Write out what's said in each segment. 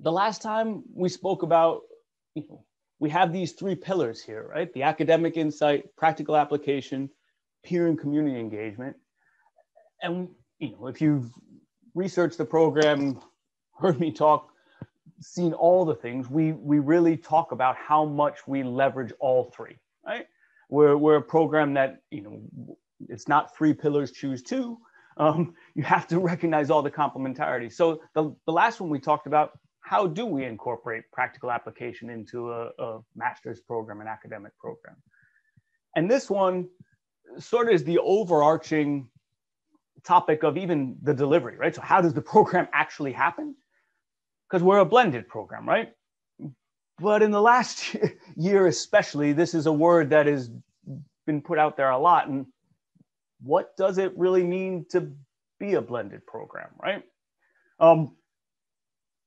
The last time we spoke about, we have these three pillars here, right? The academic insight, practical application, peer and community engagement. And if you've researched the program, heard me talk, seen all the things, we really talk about how much we leverage all three, right? We're a program that, it's not three pillars, choose two. You have to recognize all the complementarity. So the last one we talked about, how do we incorporate practical application into a master's program, an academic program? And this one sort of is the overarching topic of even the delivery, right? So how does the program actually happen? Because we're a blended program, right? But in the last year especially, this is a word that has been put out there a lot. And what does it really mean to be a blended program, right?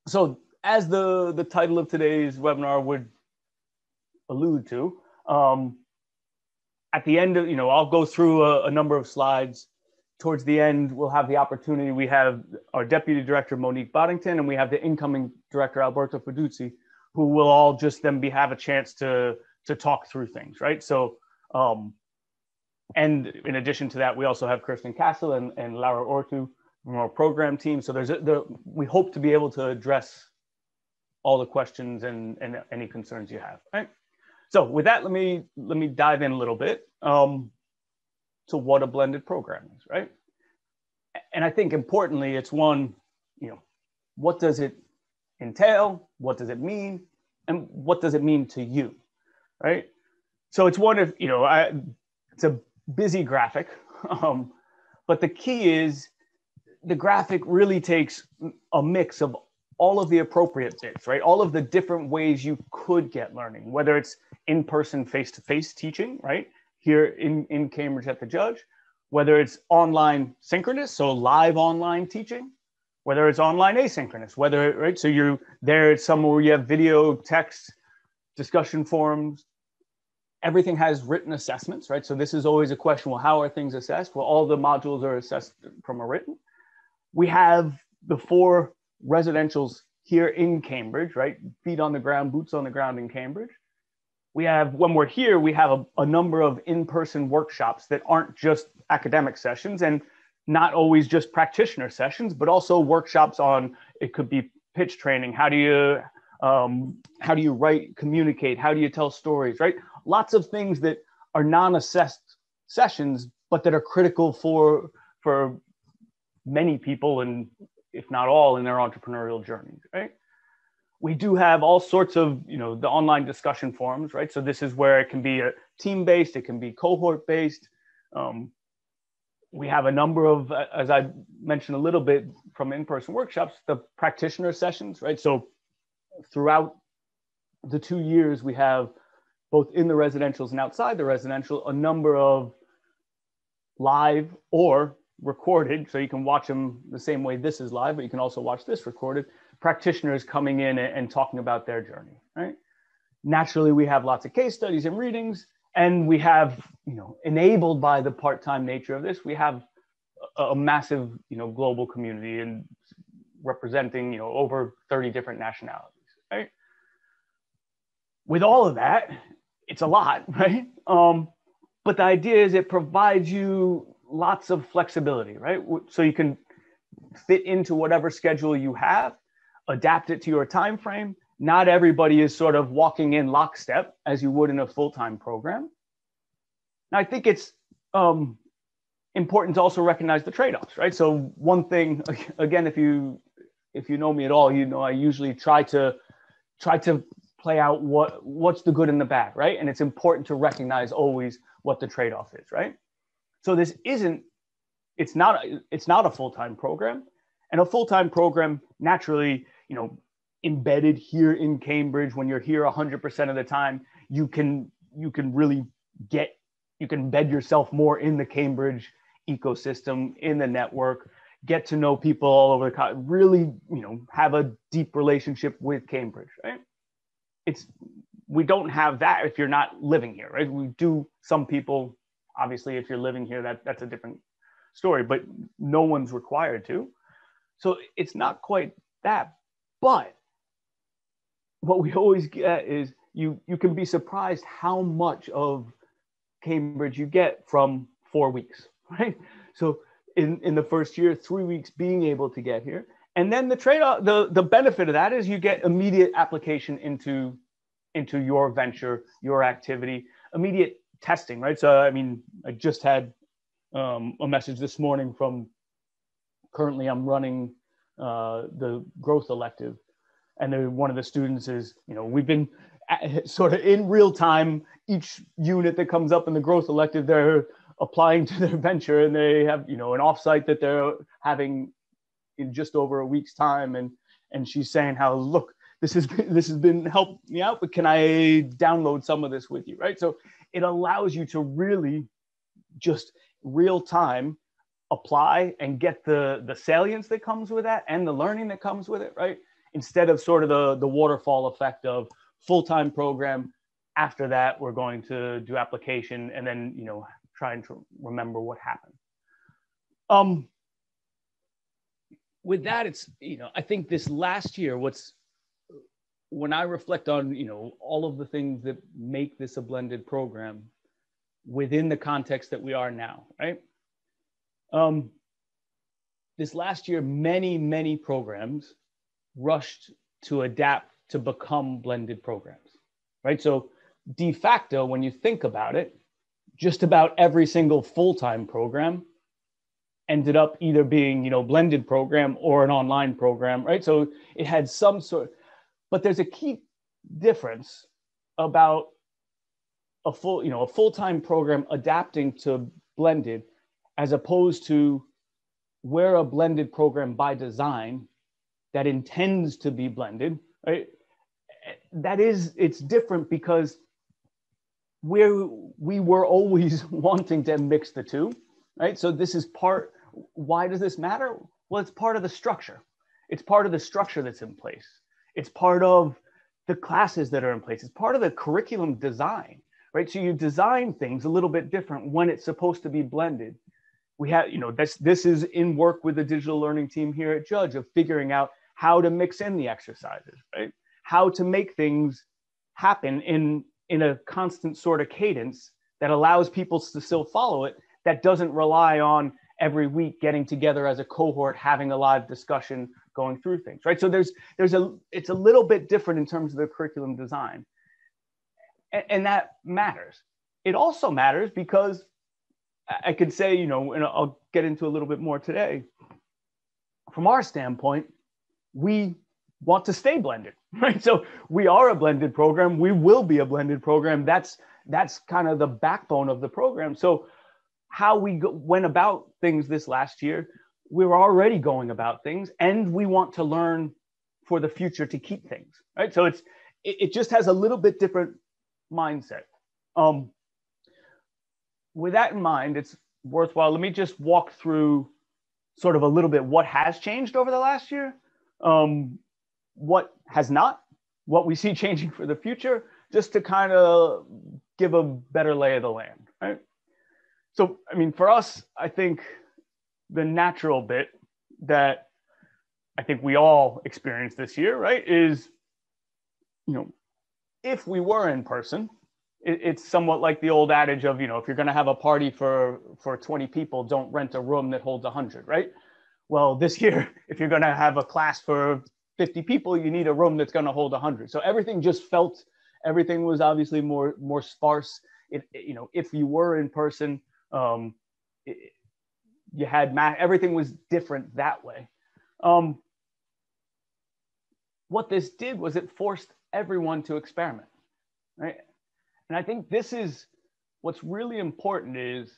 So as the title of today's webinar would allude to, at the end of, I'll go through a number of slides. Towards the end, we'll have the opportunity. We have our Deputy Director, Monique Boddington, and we have the incoming Director, Alberto Peduzzi, who will all just then have a chance to talk through things, right? So, and in addition to that, we also have Kirsten Castle and Laura Ortu from our program team. So we hope to be able to address all the questions and any concerns you have, right? So with that, let me dive in a little bit to what a blended program is, right? And I think importantly, it's one, what does it entail? What does it mean? And what does it mean to you, right? So it's one of, it's a busy graphic, but the key is the graphic really takes a mix of all of the appropriate bits, right? All of the different ways you could get learning, whether it's in-person, face-to-face teaching, right? Here in Cambridge at the Judge, whether it's online synchronous, so live online teaching, whether it's online asynchronous, right? So you're there at somewhere where you have video, text, discussion forums, everything has written assessments, right? So this is always a question, well, how are things assessed? Well, all the modules are assessed from a written. We have the 4 residentials here in Cambridge, right? Feet on the ground, boots on the ground in Cambridge. We have, when we're here, we have a number of in-person workshops that aren't just academic sessions and not always just practitioner sessions, but also workshops on, it could be pitch training. How do you write, communicate? How do you tell stories, right? Lots of things that are non-assessed sessions, but that are critical for many people, and if not all, in their entrepreneurial journeys, right? We do have all sorts of, the online discussion forums, right? So this is where it can be a team-based, it can be cohort-based. We have a number of, as I mentioned a little bit from in-person workshops, the practitioner sessions, right? So throughout the 2 years, we have both in the residentials and outside the residential, a number of live or recorded, so you can watch them the same way this is live, but you can also watch this recorded, practitioners coming in and talking about their journey, right? Naturally, we have lots of case studies and readings, and we have, enabled by the part-time nature of this, we have a massive, global community and representing, over 30 different nationalities, right? With all of that, it's a lot, right? But the idea is it provides you lots of flexibility, right? So you can fit into whatever schedule you have, adapt it to your time frame. Not everybody is sort of walking in lockstep as you would in a full-time program. Now, I think it's important to also recognize the trade-offs, right? So one thing, again, if you know me at all, I usually try to play out what's the good and the bad, right? And it's important to recognize always what the trade-off is, right? So this it's not a full-time program, and a full-time program naturally, embedded here in Cambridge, when you're here 100% of the time, you can really embed yourself more in the Cambridge ecosystem, in the network, get to know people all over the country, really, have a deep relationship with Cambridge, right? We don't have that if you're not living here, right? We do, some people, obviously, if you're living here, that's a different story, but no one's required to. So it's not quite that, but what we always get is you can be surprised how much of Cambridge you get from 4 weeks, right? So in the first year, 3 weeks being able to get here. And then the trade-off, the benefit of that is you get immediate application into your venture, your activity, immediate testing, right? So, I mean, I just had a message this morning from, currently I'm running the growth elective. And one of the students is, we've been sort of in real time, each unit that comes up in the growth elective, they're applying to their venture, and they have, an offsite that they're having in just over a week's time. And she's saying how, look, this has been helping me out, but can I download some of this with you, right? So it allows you to really just real time apply and get the salience that comes with that and the learning that comes with it, right? Instead of sort of the waterfall effect of full-time program. After that, we're going to do application and then, trying to remember what happened. With that, it's, I think this last year, when I reflect on, all of the things that make this a blended program within the context that we are now, right? This last year, many programs rushed to adapt to become blended programs, right? So de facto, when you think about it, just about every single full-time program ended up either being, blended program or an online program, right? So it had some sort, but there's a key difference about a full-time program adapting to blended as opposed to where a blended program by design that intends to be blended, right? It's different because we were always wanting to mix the two, right? So this is why does this matter? Well, it's part of the structure. It's part of the structure that's in place. It's part of the classes that are in place. It's part of the curriculum design, right? So you design things a little bit different when it's supposed to be blended. We have, this is in work with the digital learning team here at Judge of figuring out how to mix in the exercises, right? How to make things happen in a constant sort of cadence that allows people to still follow it, that doesn't rely on every week getting together as a cohort, having a live discussion, going through things, right? So it's a little bit different in terms of the curriculum design. And that matters. It also matters because I could say, and I'll get into a little bit more today, from our standpoint, we want to stay blended, right? So we are a blended program. We will be a blended program. That's kind of the backbone of the program. So how we went about things this last year, we were already going about things, and we want to learn for the future to keep things, right? So it just has a little bit different mindset. With that in mind, it's worthwhile. Let me just walk through sort of a little bit what has changed over the last year, what has not, what we see changing for the future, just to kind of give a better lay of the land, right? So, I mean, for us, I think the natural bit that I think we all experienced this year, right, is, if we were in person, it's somewhat like the old adage of, if you're going to have a party for 20 people, don't rent a room that holds 100, right? Well, this year, if you're going to have a class for 50 people, you need a room that's going to hold 100. So everything was obviously more sparse. If you were in person, you had everything was different that way. What this did was it forced everyone to experiment, right? And I think this is what's really important is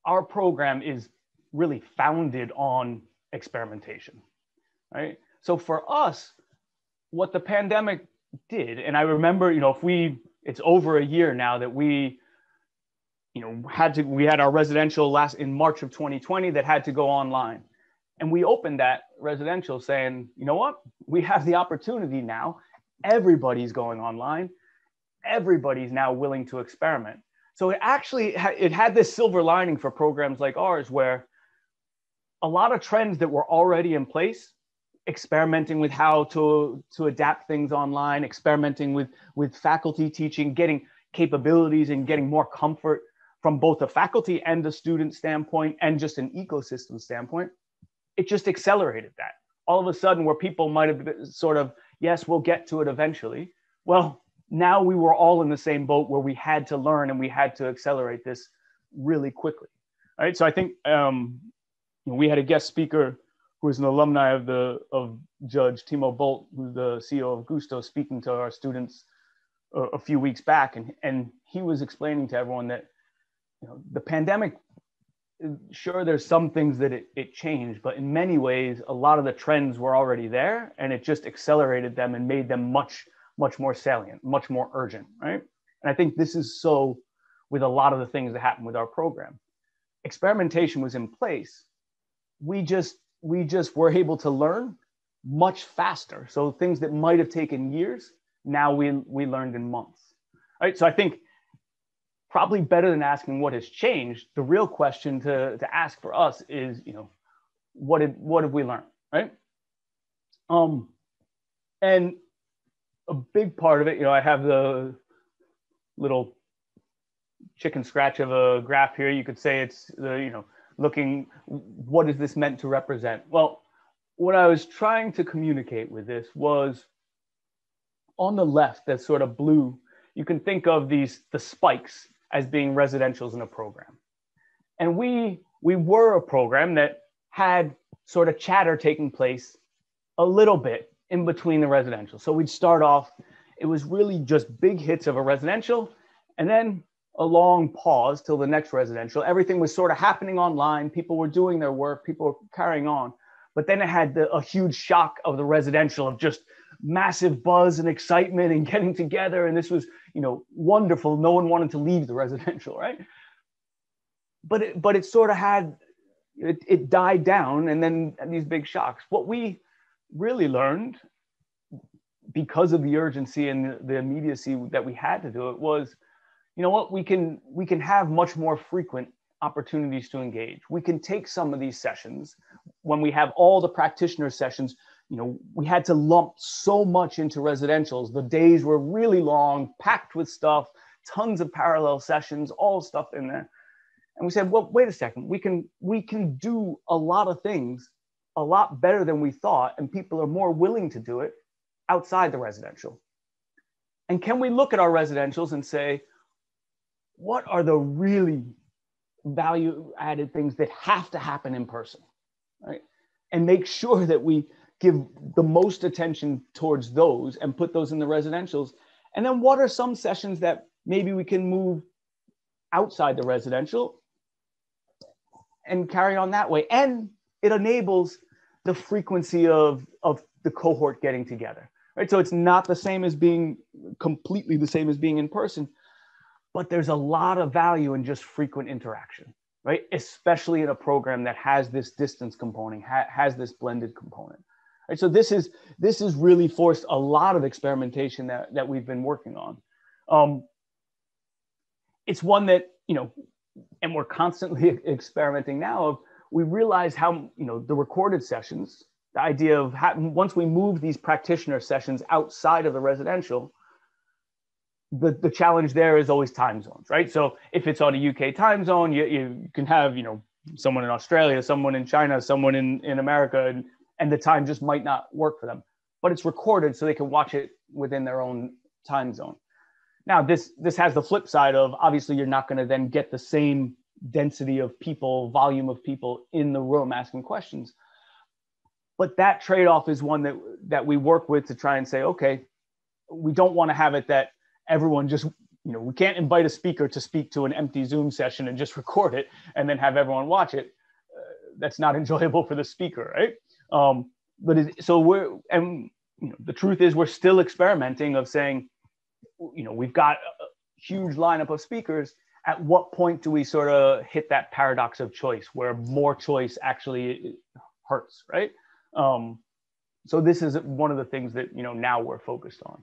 our program is really founded on experimentation, right? So for us, what the pandemic did, and I remember, it's over a year now that we had our residential in March of 2020 that had to go online. And we opened that residential saying, you know what, we have the opportunity now. Everybody's going online. Everybody's now willing to experiment. So it had this silver lining for programs like ours, where a lot of trends that were already in place experimenting with how to adapt things online, experimenting with faculty teaching, getting capabilities and getting more comfort from both the faculty and the student standpoint and just an ecosystem standpoint. It just accelerated that. All of a sudden, where people might have been sort of, yes, we'll get to it eventually. Well, now we were all in the same boat where we had to learn and we had to accelerate this really quickly. All right. So I think we had a guest speaker who is an alumni of Judge Timo Bolt, who's the CEO of Gusto, speaking to our students a few weeks back. And he was explaining to everyone that, the pandemic, sure, there's some things that it changed, but in many ways, a lot of the trends were already there, and it just accelerated them and made them much, much more salient, much more urgent, right? And I think this is so with a lot of the things that happened with our program. Experimentation was in place. We just were able to learn much faster. So things that might have taken years, now we learned in months, right? So I think probably better than asking what has changed, the real question to ask for us is, what have we learned, right? And a big part of it, I have the little chicken scratch of a graph here. You could say it's the, looking, what is this meant to represent? Well, what I was trying to communicate with this was on the left, that sort of blue, you can think of the spikes as being residentials in a program. And we were a program that had sort of chatter taking place a little bit in between the residential. So we'd start off, it was really just big hits of a residential, and then a long pause till the next residential. Everything was sort of happening online. People were doing their work, people were carrying on. But then it had a huge shock of the residential, of just massive buzz and excitement and getting together. And this was, wonderful. No one wanted to leave the residential, right? But it sort of had, it died down, and then these big shocks. What we really learned, because of the urgency and the immediacy that we had to do it, was, we can have much more frequent opportunities to engage. We can take some of these sessions when we have all the practitioner sessions. We had to lump so much into residentials. The days were really long, packed with stuff, tons of parallel sessions, all stuff in there. And we said, well, wait a second, we can do a lot of things a lot better than we thought, and people are more willing to do it outside the residential. And can we look at our residentials and say, what are the really value-added things that have to happen in person, right? And make sure that we give the most attention towards those and put those in the residentials. And then what are some sessions that maybe we can move outside the residential and carry on that way? And it enables the frequency of the cohort getting together, right? So it's not the same as being completely the same as being in person, but there's a lot of value in just frequent interaction, right? Especially in a program that has this distance component, has this blended component, right? So this is really forced a lot of experimentation that we've been working on. It's one that, and we're constantly experimenting now. We realize how, the recorded sessions, the idea of once we move these practitioner sessions outside of the residential, the challenge there is always time zones, right? So if it's on a UK time zone, you can have, someone in Australia, someone in China, someone in America, and the time just might not work for them. But it's recorded so they can watch it within their own time zone. Now, this has the flip side of, obviously, you're not going to then get the same density of people, volume of people in the room asking questions. But that trade-off is one that we work with to try and say, okay, we don't want to have it that everyone just, we can't invite a speaker to speak to an empty Zoom session and just record it and then have everyone watch it. That's not enjoyable for the speaker, right? The truth is we're still experimenting of saying, we've got a huge lineup of speakers. At what point do we sort of hit that paradox of choice where more choice actually hurts, right? So this is one of the things that, now we're focused on.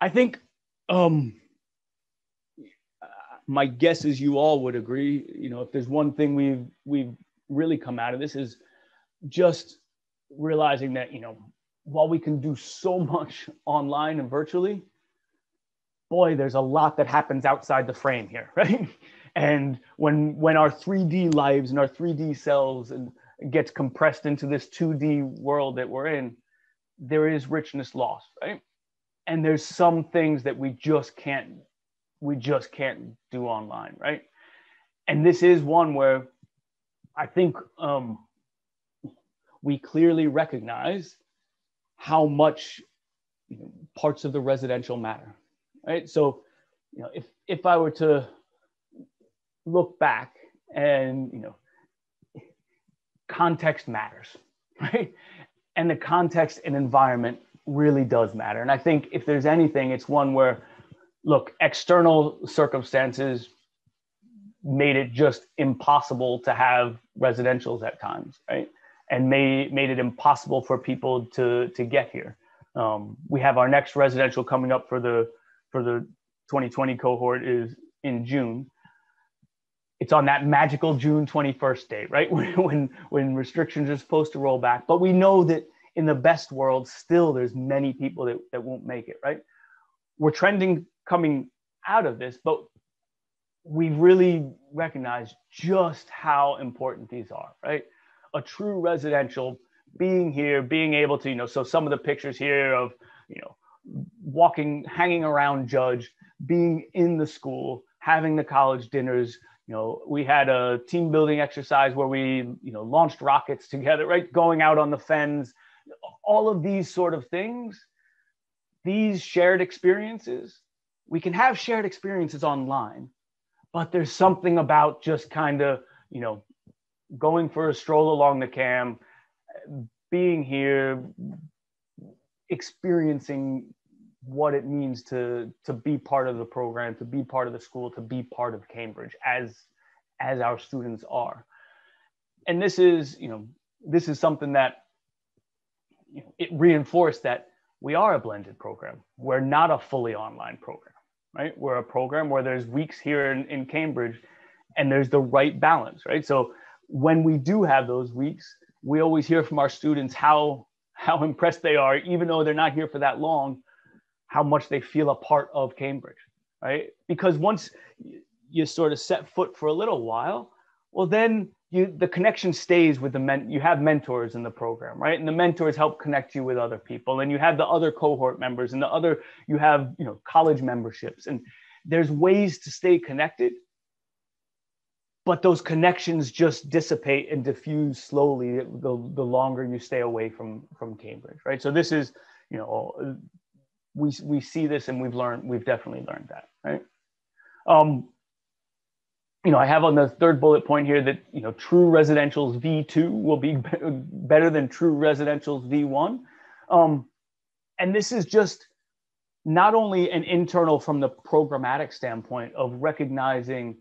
I think my guess is you all would agree, if there's one thing we've really come out of this is just realizing that, while we can do so much online and virtually, boy, there's a lot that happens outside the frame here, right? And when our 3D lives and our 3D selves and gets compressed into this 2D world that we're in, there is richness lost, right? And there's some things that we just can't do online, right? And this is one where I think we clearly recognize how much parts of the residential matter, right? So, if I were to look back and, context matters, right? And the context and environment really does matter. And I think if there's anything, it's one where, look, external circumstances made it just impossible to have residentials at times, right? And made it impossible for people to get here. We have our next residential coming up for the 2020 cohort is in June. It's on that magical June 21st date, right? When restrictions are supposed to roll back. But we know that in the best world, still there's many people that won't make it, right? We're trending coming out of this, but we really recognize just how important these are, right? A true residential, being here, being able to, so some of the pictures here of, walking, hanging around Judge, being in the school, having the college dinners. We had a team building exercise where we, launched rockets together, right? Going out on the fens, all of these sort of things, these shared experiences, we can have shared experiences online, but there's something about just kind of, going for a stroll along the cam, being here, experiencing what it means to be part of the program, to be part of the school, to be part of Cambridge as our students are. And this is something that, it reinforced that we are a blended program. We're not a fully online program, right? We're a program where there's weeks here in Cambridge and there's the right balance, right? So when we do have those weeks, we always hear from our students how impressed they are, even though they're not here for that long, how much they feel a part of Cambridge, right? Because once you sort of set foot for a little while, well, then the connection stays with you have mentors in the program, right? And the mentors help connect you with other people. And you have the other cohort members and you have, college memberships. And there's ways to stay connected, but those connections just dissipate and diffuse slowly the longer you stay away from Cambridge, right? So this is, we see this and we've definitely learned that, right? I have on the third bullet point here that, true residentials V2 will be better than true residentials V1. And this is just not only an internal from the programmatic standpoint of recognizing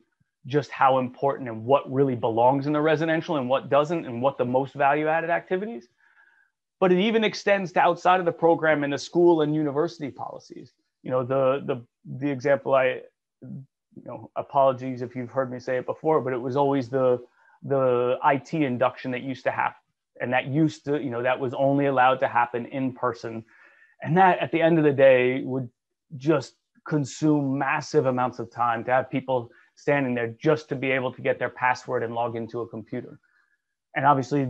just how important and what really belongs in the residential and what doesn't, and what the most value added activities, but it even extends to outside of the program in the school and university policies. The example apologies if you've heard me say it before, but it was always the IT induction that used to happen. And that used to, that was only allowed to happen in person. And that at the end of the day would just consume massive amounts of time to have people standing there just to be able to get their password and log into a computer. And obviously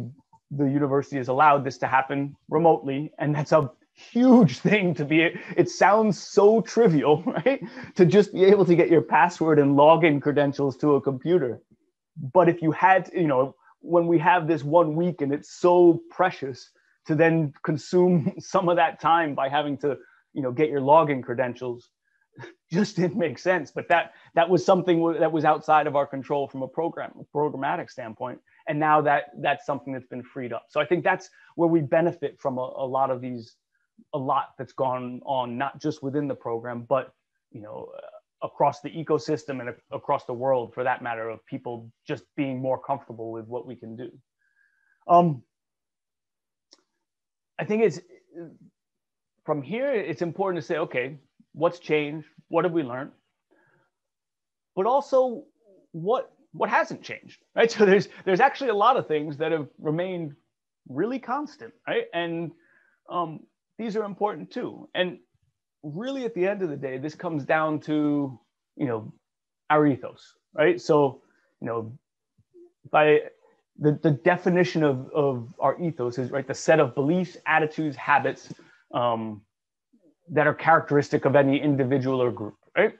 the university has allowed this to happen remotely. And that's a huge thing to be. It sounds so trivial, right? To just be able to get your password and login credentials to a computer. But if you had, when we have this 1 week and it's so precious to then consume some of that time by having to, get your login credentials, just didn't make sense. But that was something that was outside of our control from a programmatic standpoint. And now that's something that's been freed up. So I think that's where we benefit from a lot that's gone on, not just within the program, but, across the ecosystem and across the world, for that matter, of people just being more comfortable with what we can do. I think from here, it's important to say, okay, what's changed? What have we learned? But also what hasn't changed, right? So there's actually a lot of things that have remained really constant, right? And these are important too. And really, at the end of the day, this comes down to, our ethos, right? So, by the definition of our ethos is, right, the set of beliefs, attitudes, habits that are characteristic of any individual or group, right?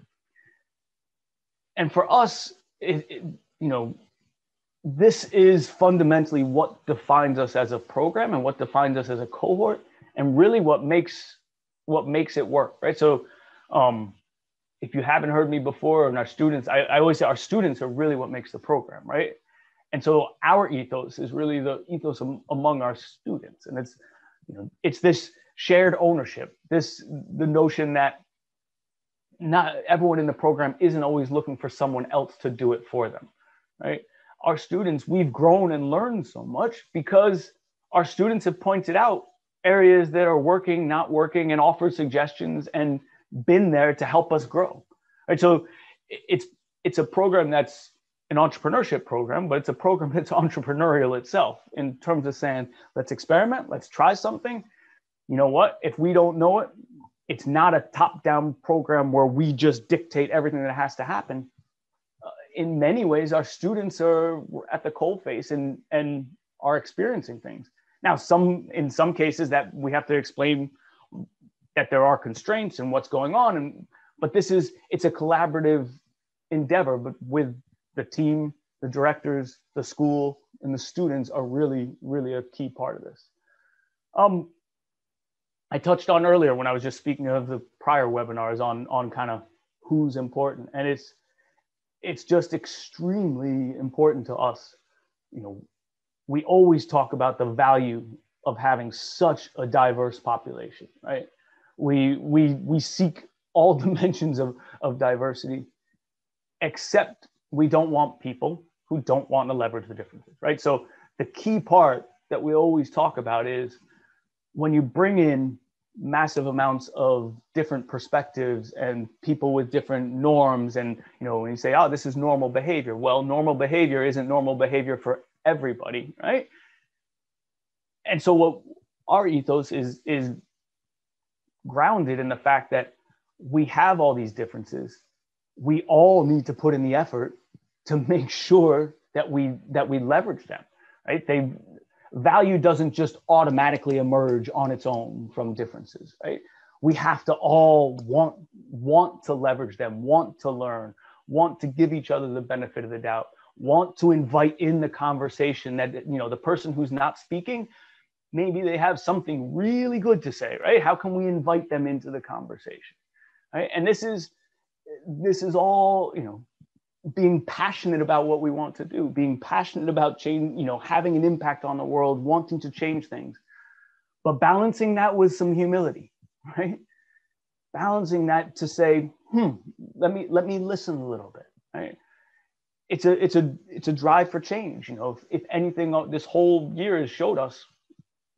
And for us, this is fundamentally what defines us as a program and what defines us as a cohort, and really what makes it work, right? So if you haven't heard me before, and our students, I always say our students are really what makes the program, right? And so our ethos is really the ethos among our students. And it's this shared ownership, the notion that not everyone in the program isn't always looking for someone else to do it for them, right? Our students, we've grown and learned so much because our students have pointed out areas that are working, not working, and offered suggestions and been there to help us grow, right? So it's a program that's an entrepreneurship program, but it's a program that's entrepreneurial itself in terms of saying, let's experiment, let's try something. You know what? If we don't know it, it's not a top-down program where we just dictate everything that has to happen. In many ways, our students are at the coalface and are experiencing things. Now, in some cases that we have to explain that there are constraints and what's going on, but it's a collaborative endeavor, but with the team, the directors, the school, and the students are really, really a key part of this. I touched on earlier when I was just speaking of the prior webinars on kind of who's important, and it's just extremely important to us. We always talk about the value of having such a diverse population, right? We seek all dimensions of diversity, except we don't want people who don't want to leverage the differences, right? So the key part that we always talk about is when you bring in massive amounts of different perspectives and people with different norms, and when you say, oh, this is normal behavior, well, normal behavior isn't normal behavior for everybody, right? And so what our ethos is grounded in the fact that we have all these differences. We all need to put in the effort to make sure that we leverage them, right? Value doesn't just automatically emerge on its own from differences, right? We have to all want to leverage them, want to learn, want to give each other the benefit of the doubt, want to invite in the conversation that, the person who's not speaking, maybe they have something really good to say, right? How can we invite them into the conversation, right? And this is all, being passionate about what we want to do, being passionate about change, having an impact on the world, wanting to change things, but balancing that with some humility, right? Balancing that to say, let me listen a little bit, right? It's a drive for change. If anything, this whole year has showed us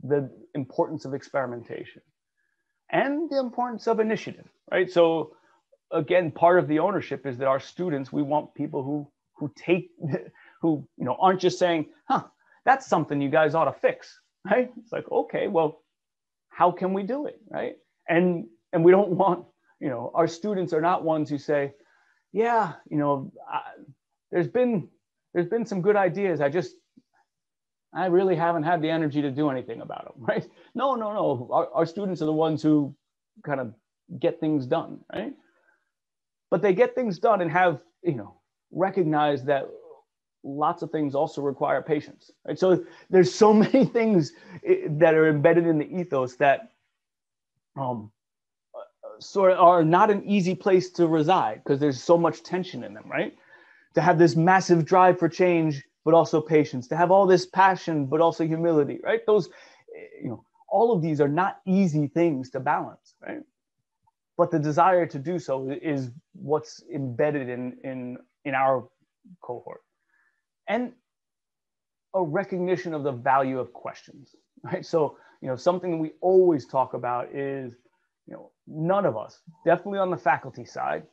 the importance of experimentation and the importance of initiative, right? So again, part of the ownership is that our students, we want people who aren't just saying, that's something you guys ought to fix, right? It's like, okay, well, how can we do it, right? And we don't want, our students are not ones who say, yeah, there's been some good ideas. I really haven't had the energy to do anything about them, right? No. Our students are the ones who kind of get things done, right? But they get things done and have, recognize that lots of things also require patience, right? So there's so many things that are embedded in the ethos that sort of are not an easy place to reside because there's so much tension in them, right? To have this massive drive for change, but also patience, to have all this passion, but also humility, right? Those, all of these are not easy things to balance, right? But the desire to do so is what's embedded in our cohort. And a recognition of the value of questions, right? So, something we always talk about is, none of us, definitely on the faculty side,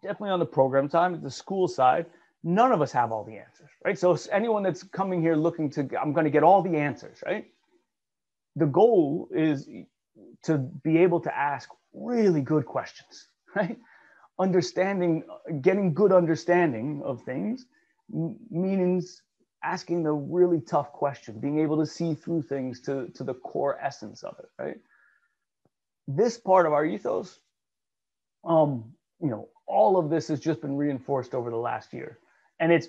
definitely on the program side, the school side, None of us have all the answers, right? So anyone that's coming here looking to, I'm going to get all the answers, right? The goal is to be able to ask really good questions, right? Understanding, getting good understanding of things means asking the really tough question, being able to see through things to the core essence of it, right? This part of our ethos, all of this has just been reinforced over the last year. And it's,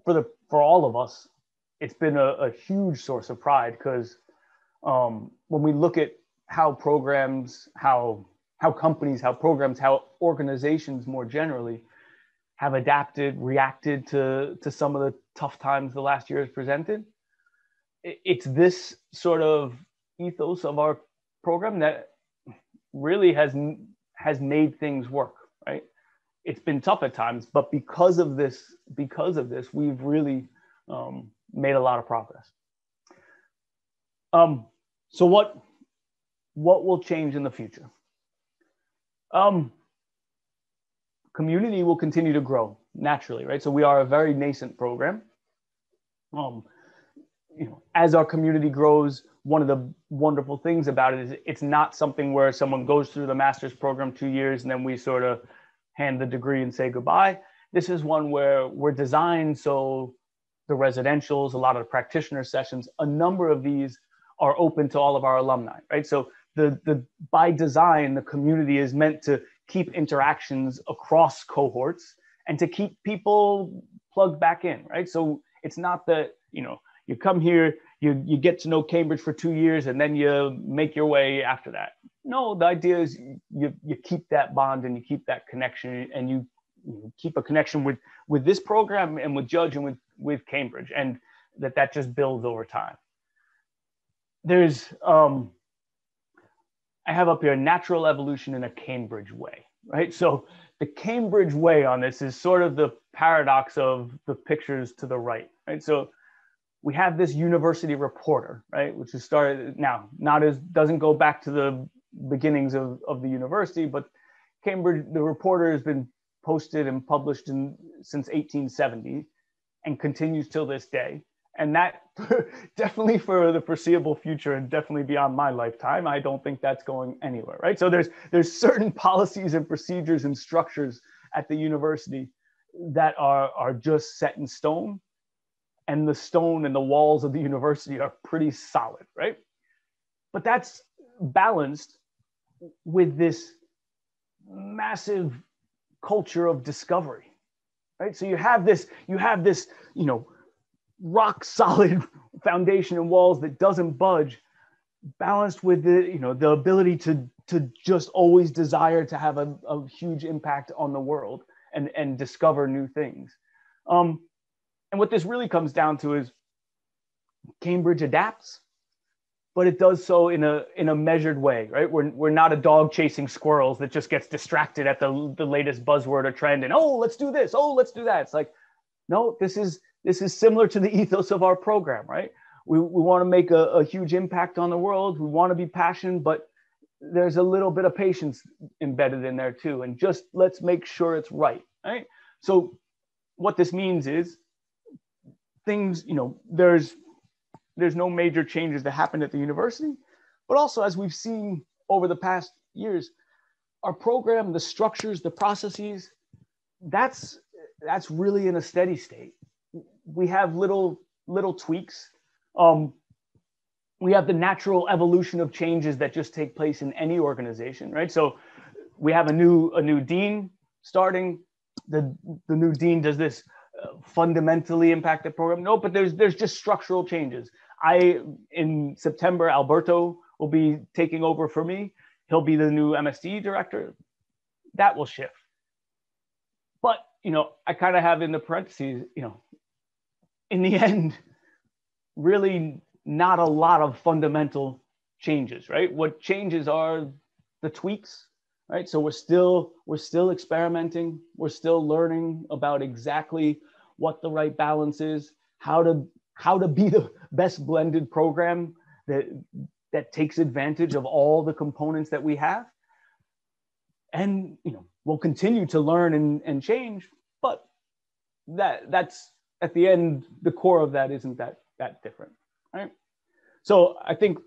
for all of us, it's been a huge source of pride, because when we look at how programs, how companies, how programs, how organizations more generally have adapted, reacted to some of the tough times the last year has presented, it's this sort of ethos of our program that really has made things work, right? It's been tough at times, but because of this, we've really made a lot of progress. So what will change in the future? Community will continue to grow naturally, right? So we are a very nascent program. As our community grows, one of the wonderful things about it is it's not something where someone goes through the master's program 2 years and then we sort of hand the degree and say goodbye. This is one where we're designed so the residentials, a lot of the practitioner sessions, a number of these are open to all of our alumni, right? So by design, the community is meant to keep interactions across cohorts and to keep people plugged back in, right? So it's not that, you come here, you get to know Cambridge for 2 years and then you make your way after that. No, the idea is you keep that bond and you keep that connection, and you keep a connection with this program and with Judge and with Cambridge, and that just builds over time. There's, I have up here natural evolution in a Cambridge way, right? So the Cambridge way on this is sort of the paradox of the pictures to the right, right? So we have this university reporter, right? Which is started now, doesn't go back to the beginnings of the university, but Cambridge, the reporter has been posted and published since 1870 and continues till this day. And that definitely for the foreseeable future and definitely beyond my lifetime, I don't think that's going anywhere, right? So there's certain policies and procedures and structures at the university that are just set in stone, and the stone and the walls of the university are pretty solid, right? But that's balanced with this massive culture of discovery, right? So you have this, rock solid foundation and walls that doesn't budge, balanced with the ability to just always desire to have a huge impact on the world and discover new things. And what this really comes down to is Cambridge adapts, but it does so in a measured way, right? We're not a dog chasing squirrels that just gets distracted at the latest buzzword or trend and, oh, let's do this, oh, let's do that. It's like, no, this is similar to the ethos of our program, right? We want to make a huge impact on the world. We want to be passionate, but there's a little bit of patience embedded in there too. And just let's make sure it's right, right? So what this means is things, there's no major changes that happened at the university, but also as we've seen over the past years, our program, the structures, the processes, that's really in a steady state. We have little tweaks. We have the natural evolution of changes that just take place in any organization, right? So we have a new dean starting. The new dean does this fundamentally impact the program? No, but there's just structural changes. In September, Alberto will be taking over for me. He'll be the new MSD director. That will shift. But, I kind of have in the parentheses, in the end, really not a lot of fundamental changes, right? What changes are the tweaks, right? So we're still experimenting. We're still learning about exactly what the right balance is, how to be the best blended program that takes advantage of all the components that we have. And we'll continue to learn and change, but that's at the end, the core of that isn't that different, right? So I think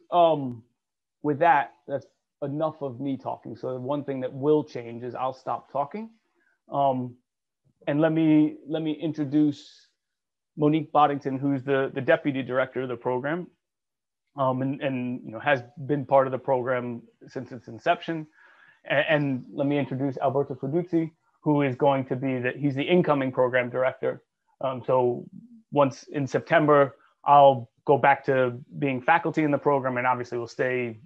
with that's enough of me talking. So one thing that will change is I'll stop talking, and let me introduce Monique Boddington, who's the deputy director of the program, and has been part of the program since its inception. And let me introduce Alberto Feduzzi, who is going to be he's the incoming program director. So once in September, I'll go back to being faculty in the program, and obviously will stay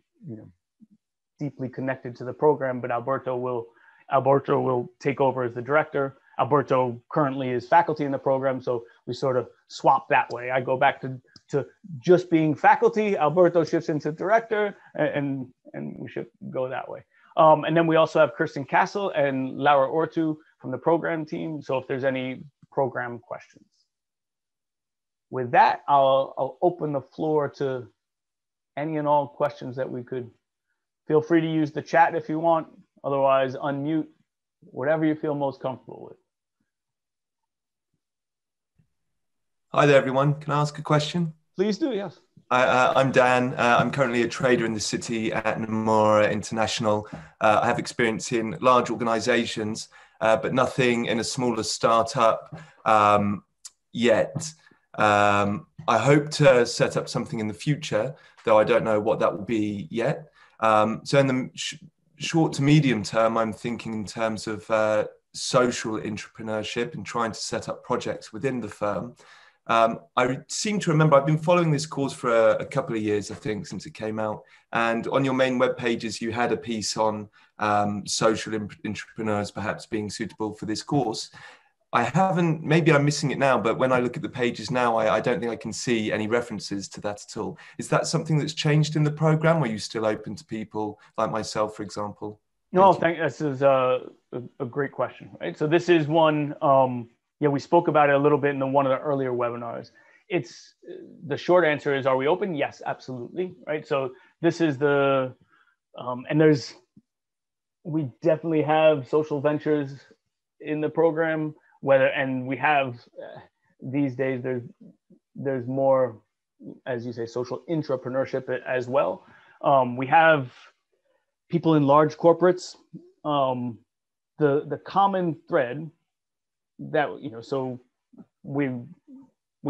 deeply connected to the program, but Alberto will take over as the director. Alberto currently is faculty in the program, so we sort of swap that way. I go back to just being faculty, Alberto shifts into director, and we should go that way. And then we also have Kirsten Castle and Laura Ortu from the program team. So if there's any program questions. With that, I'll open the floor to any and all questions that we could. Feel free to use the chat if you want. Otherwise, unmute, whatever you feel most comfortable with. Hi there, everyone. Can I ask a question? Please do, yes. I'm Dan. I'm currently a trader in the city at Nomura International. I have experience in large organizations, but nothing in a smaller startup yet. I hope to set up something in the future, though I don't know what that will be yet. So in the short to medium term, I'm thinking in terms of social entrepreneurship and trying to set up projects within the firm. I seem to remember I've been following this course for a couple of years, I think, since it came out. And on your main web pages, you had a piece on social entrepreneurs perhaps being suitable for this course. I haven't, maybe I'm missing it now, but when I look at the pages now, I don't think I can see any references to that at all. Is that something that's changed in the program? Or are you still open to people like myself, for example? No, this is a great question, right? So this is one, we spoke about it a little bit in one of the earlier webinars. It's the short answer is, are we open? Yes, absolutely, right? So this is and we definitely have social ventures in the program. And we have these days there's more, as you say, social entrepreneurship as well. We have people in large corporates. The common thread that so we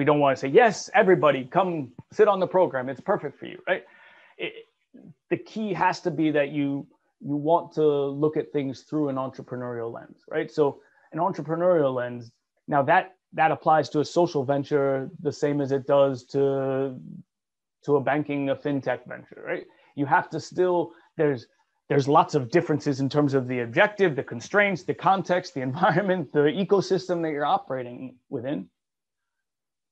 don't want to say, yes, everybody come sit on the program, it's perfect for you, right? The key has to be that you want to look at things through an entrepreneurial lens, right? So an entrepreneurial lens, now that applies to a social venture the same as it does to a banking, a fintech venture, right? You have to still, there's lots of differences in terms of the objective, the constraints, the context, the environment, the ecosystem that you're operating within.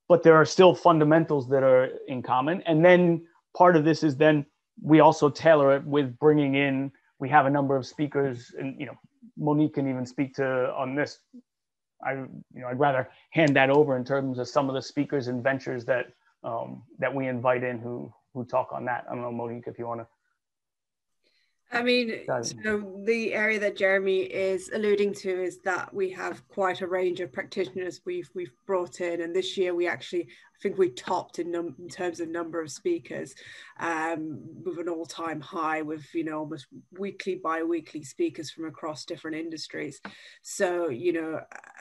But there are still fundamentals that are in common. And then part of this is then we also tailor it with bringing in, we have a number of speakers, and Monique can even speak on this. I'd rather hand that over in terms of some of the speakers and ventures that we invite in who talk on that. I don't know, Monique, if you want to. I mean, so the area that Jeremy is alluding to is that we have quite a range of practitioners we've brought in, and this year I think we topped in terms of number of speakers, with an all-time high with almost weekly, bi-weekly speakers from across different industries. So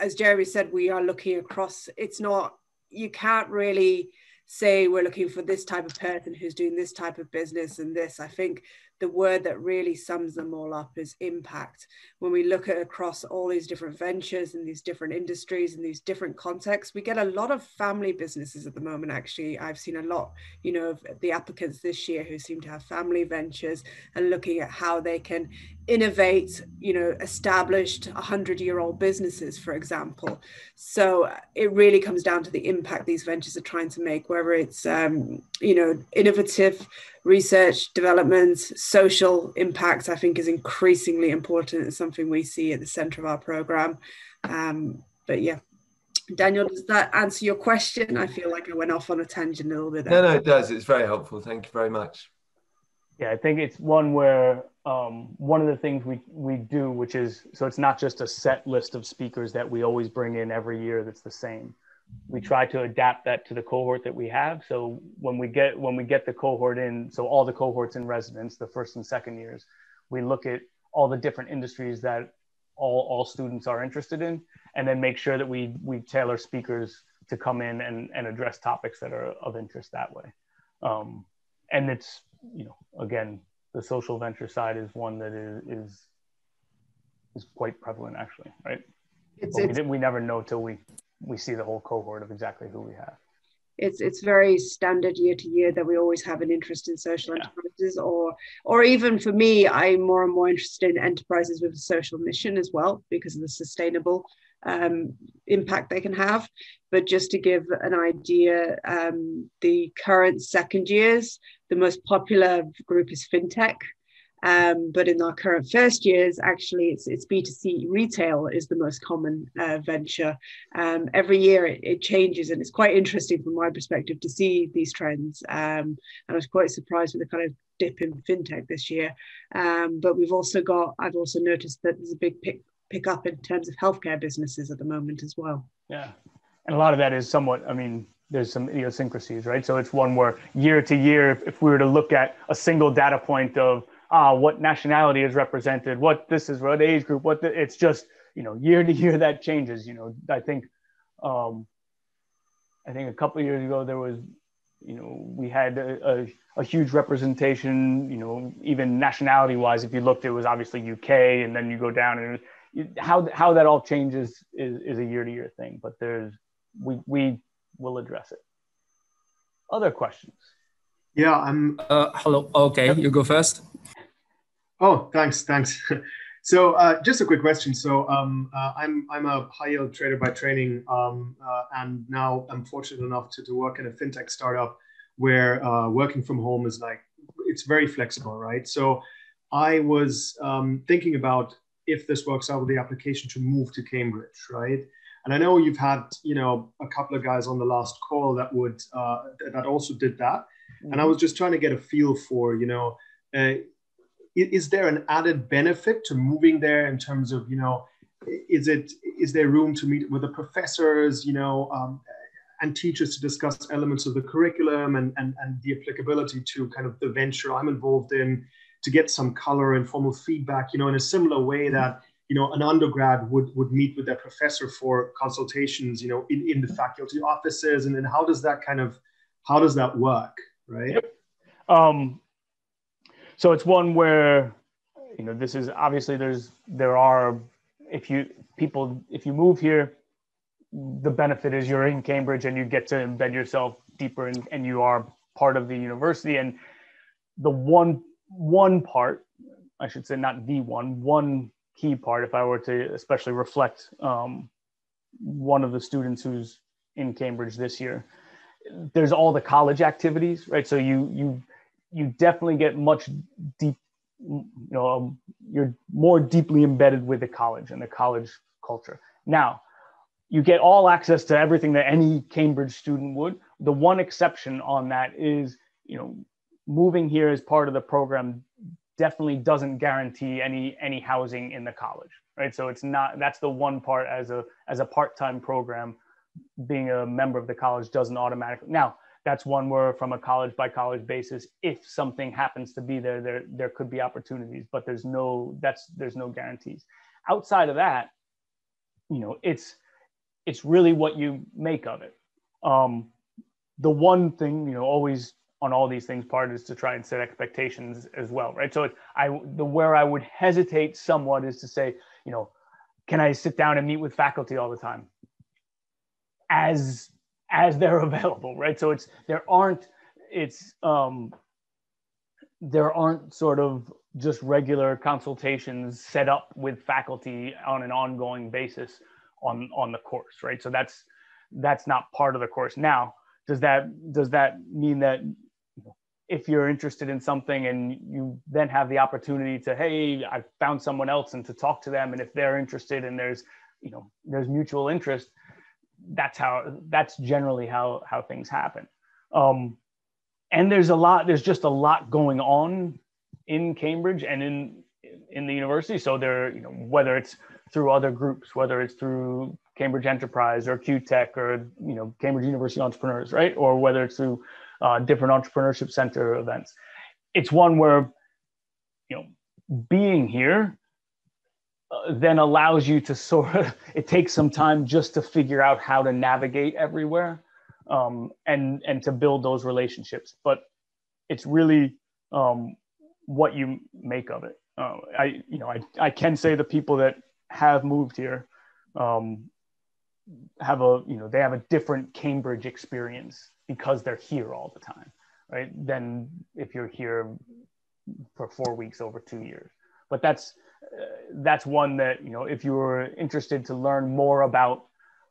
as Jeremy said, we are looking across. It's not, you can't really say we're looking for this type of person who's doing this type of business and this. I think the word that really sums them all up is impact. When we look at across all these different ventures and these different industries and these different contexts, we get a lot of family businesses at the moment. Actually, I've seen a lot, of the applicants this year who seem to have family ventures and looking at how they can innovate, established 100-year-old businesses, for example. So it really comes down to the impact these ventures are trying to make, whether it's, innovative research, development, social impact, I think is increasingly important. It's something we see at the center of our program. But yeah, Daniel, does that answer your question? I feel like I went off on a tangent a little bit there. No, it does. It's very helpful. Thank you very much. Yeah, I think it's one where one of the things we do, which is, so it's not just a set list of speakers that we always bring in every year that's the same. We try to adapt that to the cohort that we have. So when we get the cohort in, so all the cohorts in residence, the first and second years, we look at all the different industries that all students are interested in, and then make sure that we tailor speakers to come in and address topics that are of interest that way. And it's, again, the social venture side is one that is quite prevalent, actually, right? We never know till we see the whole cohort of exactly who we have. It's very standard year to year that we always have an interest in social enterprises, or even for me, I'm more and more interested in enterprises with a social mission as well, because of the sustainable impact they can have. But just to give an idea, the current second years, the most popular group is fintech. But in our current first years, actually, it's B2C retail is the most common venture. Every year it changes, and it's quite interesting from my perspective to see these trends. And I was quite surprised with the kind of dip in fintech this year. But I've also noticed that there's a big pick up in terms of healthcare businesses at the moment as well. Yeah, and a lot of that is somewhat, there's some idiosyncrasies, right? So it's one where year to year, if we were to look at a single data point of what nationality is represented, what age group, it's just, year to year that changes. I think a couple of years ago there was, we had a huge representation, even nationality wise. If you looked, it was obviously UK, and then you go down, and how that all changes is a year to year thing, but we will address it. Other questions? Yeah, I'm hello. Okay, you go first. Oh, thanks. So just a quick question. So I'm a high yield trader by training, and now I'm fortunate enough to work in a fintech startup where working from home is it's very flexible, right? So I was thinking about if this works out with the application to move to Cambridge, right? And I know you've had a couple of guys on the last call that also did that, and I was just trying to get a feel for is there an added benefit to moving there in terms of, is there room to meet with the professors, and teachers to discuss elements of the curriculum and the applicability to kind of the venture I'm involved in, to get some color and formal feedback, in a similar way that, an undergrad would meet with their professor for consultations, in the faculty offices, and then how does that work, right? Yep. So it's one where, this is obviously if you move here, the benefit is you're in Cambridge and you get to embed yourself deeper and you are part of the university. And the one part, I should say, not the one key part, if I were to especially reflect one of the students who's in Cambridge this year, there's all the college activities, right? So you definitely get much deep, you're more deeply embedded with the college and the college culture. Now, you get all access to everything that any Cambridge student would. The one exception on that is, moving here as part of the program definitely doesn't guarantee any housing in the college, right? So that's the one part as a part-time program, being a member of the college doesn't automatically. Now, that's one where from a college by college basis, if something happens to be there could be opportunities, but there's no guarantees. Outside of that, it's really what you make of it. The one thing, always on all these things, part is to try and set expectations as well, right? So where I would hesitate somewhat is to say, can I sit down and meet with faculty all the time as they're available, right? So there aren't sort of just regular consultations set up with faculty on an ongoing basis on the course, right? So that's not part of the course. Now, does that mean that if you're interested in something and you then have the opportunity to, hey, I found someone else, and to talk to them, and if they're interested and there's mutual interest, that's generally how things happen. And there's just a lot going on in Cambridge and in the university. So they're, you know, whether it's through other groups, whether it's through Cambridge Enterprise or QTech or, you know, Cambridge University Entrepreneurs, right? Or whether it's through different entrepreneurship center events. It's one where, you know, being here then allows you to sort of, it takes some time just to figure out how to navigate everywhere, and to build those relationships. But it's really what you make of it. I can say the people that have moved here have they have a different Cambridge experience because they're here all the time, right? Than if you're here for 4 weeks over 2 years. But that's one that, you know, if you were interested to learn more about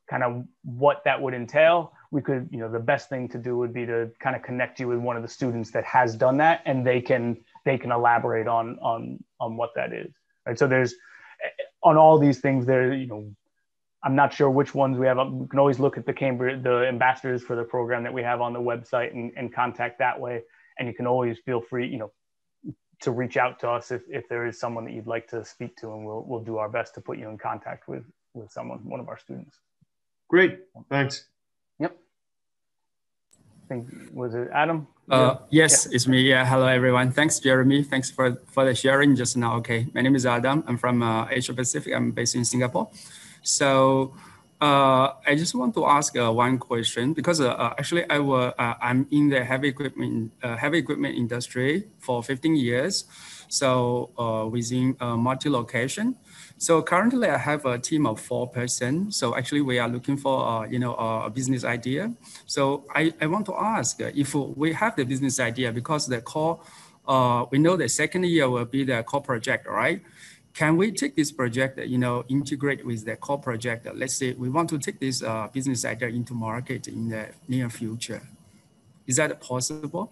kind of what that would entail, we could, you know, the best thing to do would be to kind of connect you with one of the students that has done that, and they can elaborate on what that is, right? So there's, on all these things there, you know, I'm not sure which ones we have. We can always look at the ambassadors for the program that we have on the website and contact that way. And you can always feel free, you know, to reach out to us if there is someone that you'd like to speak to, and we'll do our best to put you in contact with one of our students. Great, thanks. Yep. I think, was it Adam? Yes, yeah. It's me. Yeah, hello everyone. Thanks, Jeremy. Thanks for the sharing just now. Okay, my name is Adam. I'm from Asia Pacific. I'm based in Singapore. So I just want to ask one question, because actually I'm in the heavy equipment industry for 15 years. So within multi-location. So currently I have a team of 4 persons. So actually we are looking for a business idea. So I want to ask if we have the business idea, because the core, we know the second year will be the core project, right? Can we take this project, integrate with the core project? Let's say we want to take this business idea into market in the near future. Is that possible?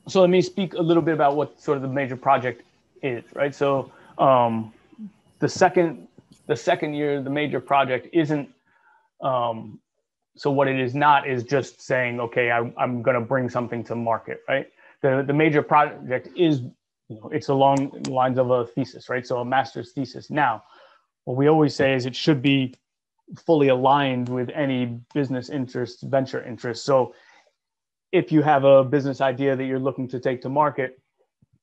So let me speak a little bit about what sort of the major project is, right? So the second year, the major project isn't, so what it is not is just saying, okay, I'm going to bring something to market, right? The major project is, it's along the lines of a thesis, right? So a master's thesis. Now, what we always say is it should be fully aligned with any business interest, venture interest. So if you have a business idea that you're looking to take to market,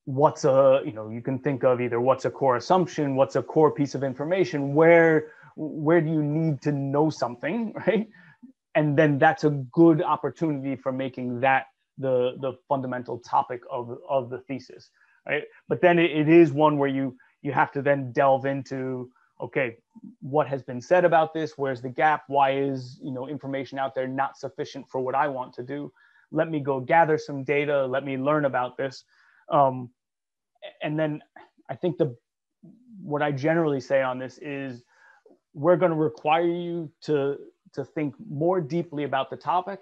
you can think of either what's a core assumption, what's a core piece of information, where do you need to know something, right? And then that's a good opportunity for making that the fundamental topic of the thesis. Right? But then it is one where you have to then delve into, okay, what has been said about this? Where's the gap? Why is information out there not sufficient for what I want to do? Let me go gather some data. Let me learn about this. And then I think what I generally say on this is we're going to require you to think more deeply about the topic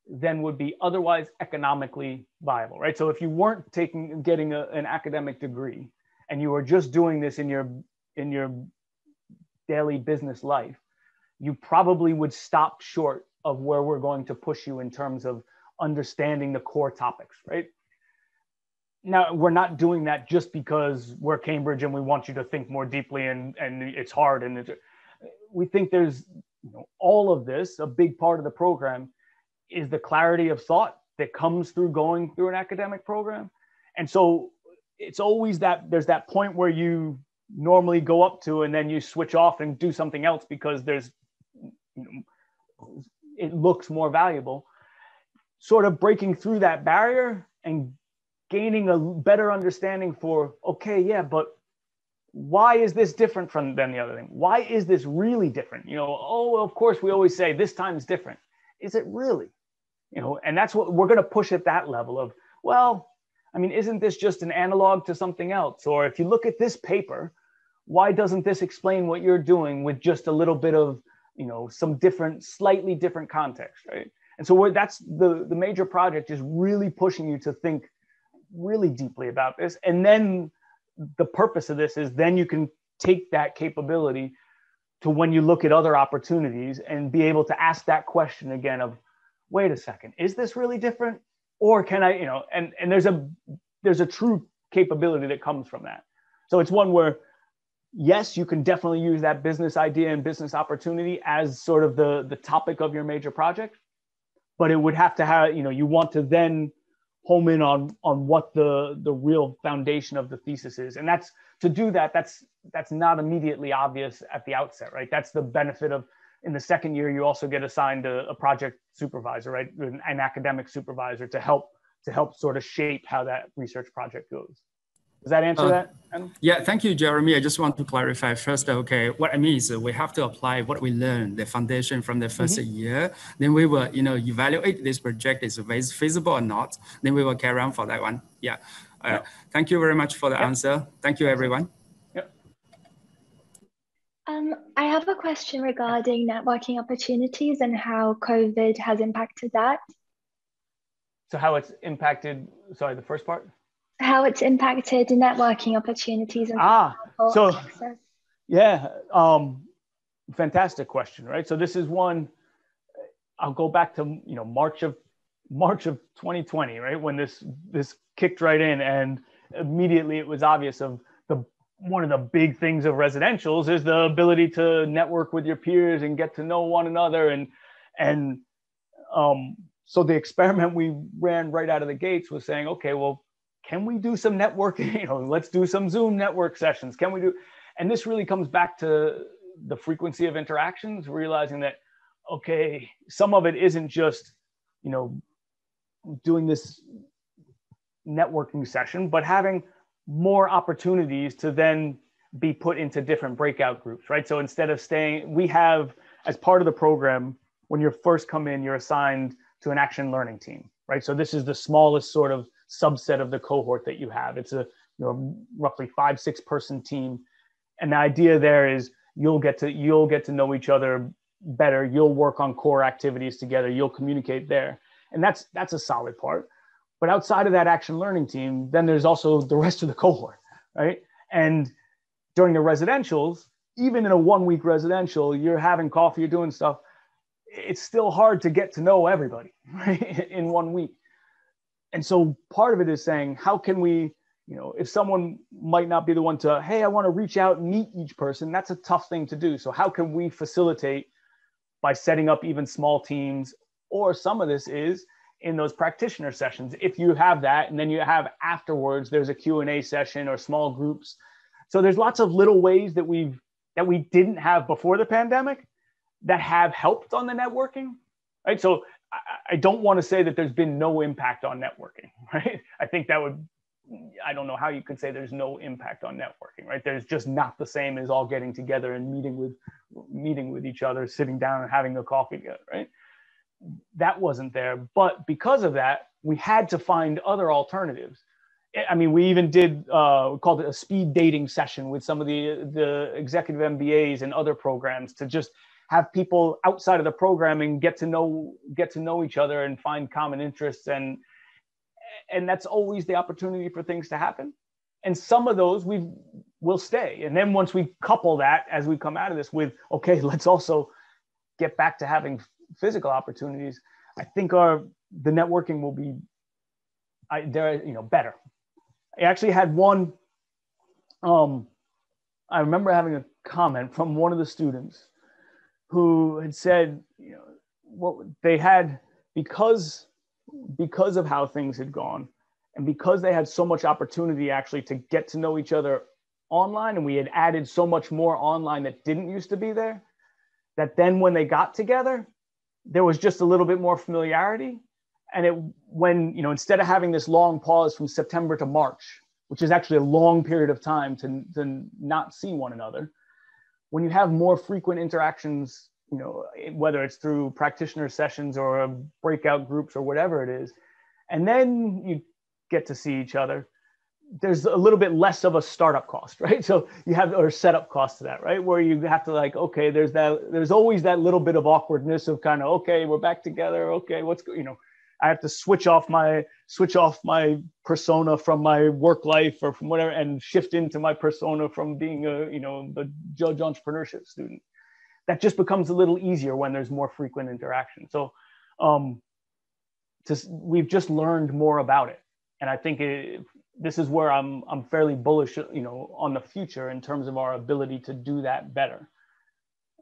than would be otherwise economically viable, right? So if you weren't getting an academic degree and you were just doing this in your daily business life, you probably would stop short of where we're going to push you in terms of understanding the core topics, right? Now, we're not doing that just because we're Cambridge and we want you to think more deeply and it's hard. And we think there's all of this, a big part of the program is the clarity of thought that comes through going through an academic program. And so it's always there's that point where you normally go up to and then you switch off and do something else because it looks more valuable. Sort of breaking through that barrier and gaining a better understanding for, okay, yeah, but why is this different than the other thing? Why is this really different? Of course we always say this time is different. Is it really? And that's what we're going to push at that level of, well, I mean, isn't this just an analog to something else? Or if you look at this paper, why doesn't this explain what you're doing with just a little bit of, some slightly different context, right? And so that's the major project is really pushing you to think really deeply about this. And then the purpose of this is then you can take that capability to when you look at other opportunities and be able to ask that question again of, wait a second, is this really different? Or can I, and there's a true capability that comes from that. So it's one where, yes, you can definitely use that business idea and business opportunity as sort of the topic of your major project, but it would have to have, you want to then home in on what the real foundation of the thesis is. And that's not immediately obvious at the outset, right? That's the benefit of, in the second year, you also get assigned a project supervisor, right? An academic supervisor to help sort of shape how that research project goes. Does that answer that? Yeah, thank you, Jeremy. I just want to clarify first, okay, what I mean is we have to apply what we learned, the foundation from the first year. Then we will, evaluate this project is feasible or not. Then we will carry on for that one. Yeah. Thank you very much for the answer. Thank you, everyone. I have a question regarding networking opportunities and how COVID has impacted that. So how it's impacted, sorry, the first part? How it's impacted networking opportunities and access. Yeah, fantastic question, right? So this is one, I'll go back to March of 2020, right? When this kicked right in, and immediately it was obvious of one of the big things of residentials is the ability to network with your peers and get to know one another. And so the experiment we ran right out of the gates was saying, okay, well, can we do some networking? Let's do some Zoom network sessions. Can we do? And this really comes back to the frequency of interactions, realizing that, okay, some of it isn't just, doing this networking session, but having more opportunities to then be put into different breakout groups, right? So instead of we have, as part of the program, when you first come in, you're assigned to an action learning team, right? So this is the smallest sort of subset of the cohort that you have. It's a roughly 5-6 person team. And the idea there is you'll get to know each other better. You'll work on core activities together. You'll communicate there. And that's a solid part. But outside of that action learning team, then there's also the rest of the cohort, right? And during the residentials, even in a 1-week residential, you're having coffee, you're doing stuff. It's still hard to get to know everybody, right? In 1 week. And so part of it is saying, how can we, if someone might not be the one to, hey, I want to reach out and meet each person, that's a tough thing to do. So how can we facilitate by setting up even small teams? Or some of this is in those practitioner sessions, if you have that, and then you have afterwards, there's a Q&A session or small groups. So there's lots of little ways that we didn't have before the pandemic that have helped on the networking, right? So I don't want to say that there's been no impact on networking, right? I think I don't know how you could say there's no impact on networking, right? There's just not the same as all getting together and meeting with each other, sitting down and having a coffee together, right? That wasn't there. But because of that, we had to find other alternatives. I mean, we even did, we called it a speed dating session with some of the executive MBAs and other programs to just have people outside of the programming get to know each other and find common interests. And that's always the opportunity for things to happen. And some of those will stay. And then once we couple that, as we come out of this with, okay, let's also get back to having physical opportunities, I think the networking will be better. I actually had one, I remember having a comment from one of the students who had said, what they had, because of how things had gone, and because they had so much opportunity actually to get to know each other online, and we had added so much more online that didn't used to be there, that then when they got together, there was just a little bit more familiarity. And instead of having this long pause from September to March, which is actually a long period of time to not see one another, when you have more frequent interactions, whether it's through practitioner sessions or breakout groups or whatever it is, and then you get to see each other, there's a little bit less of a startup cost, right? So you have, or setup cost to that, right? Where you have to okay, there's always that little bit of awkwardness of kind of, okay, we're back together. Okay, I have to switch off my persona from my work life or from whatever, and shift into my persona from being the Judge Entrepreneurship student. That just becomes a little easier when there's more frequent interaction. So we've just learned more about it. And I think this is where I'm fairly bullish, on the future in terms of our ability to do that better.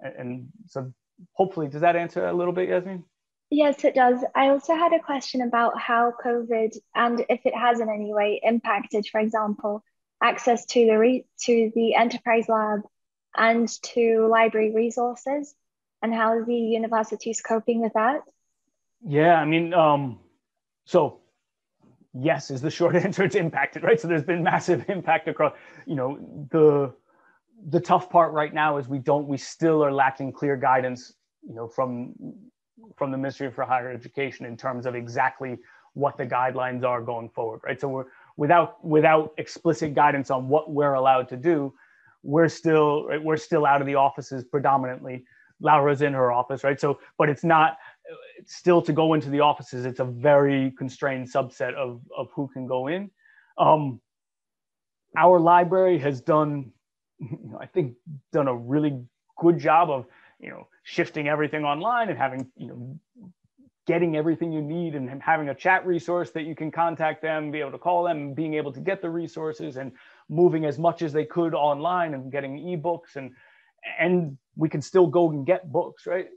And so hopefully, does that answer a little bit, Yasmin? Yes, it does. I also had a question about how COVID, and if it has in any way impacted, for example, access to the enterprise lab and to library resources, and how the university is coping with that. Yeah, I mean, so yes is the short answer. It's impacted, right? So there's been massive impact across, the tough part right now is we still are lacking clear guidance, from the Ministry for Higher Education in terms of exactly what the guidelines are going forward, right? So we're without explicit guidance on what we're allowed to do, we're still out of the offices predominantly. Laura's in her office, right? So, but it's still to go into the offices, it's a very constrained subset of who can go in. Our library has done a really good job of, shifting everything online and having, getting everything you need and having a chat resource that you can contact them, be able to call them, and being able to get the resources and moving as much as they could online and getting ebooks and we can still go and get books, right?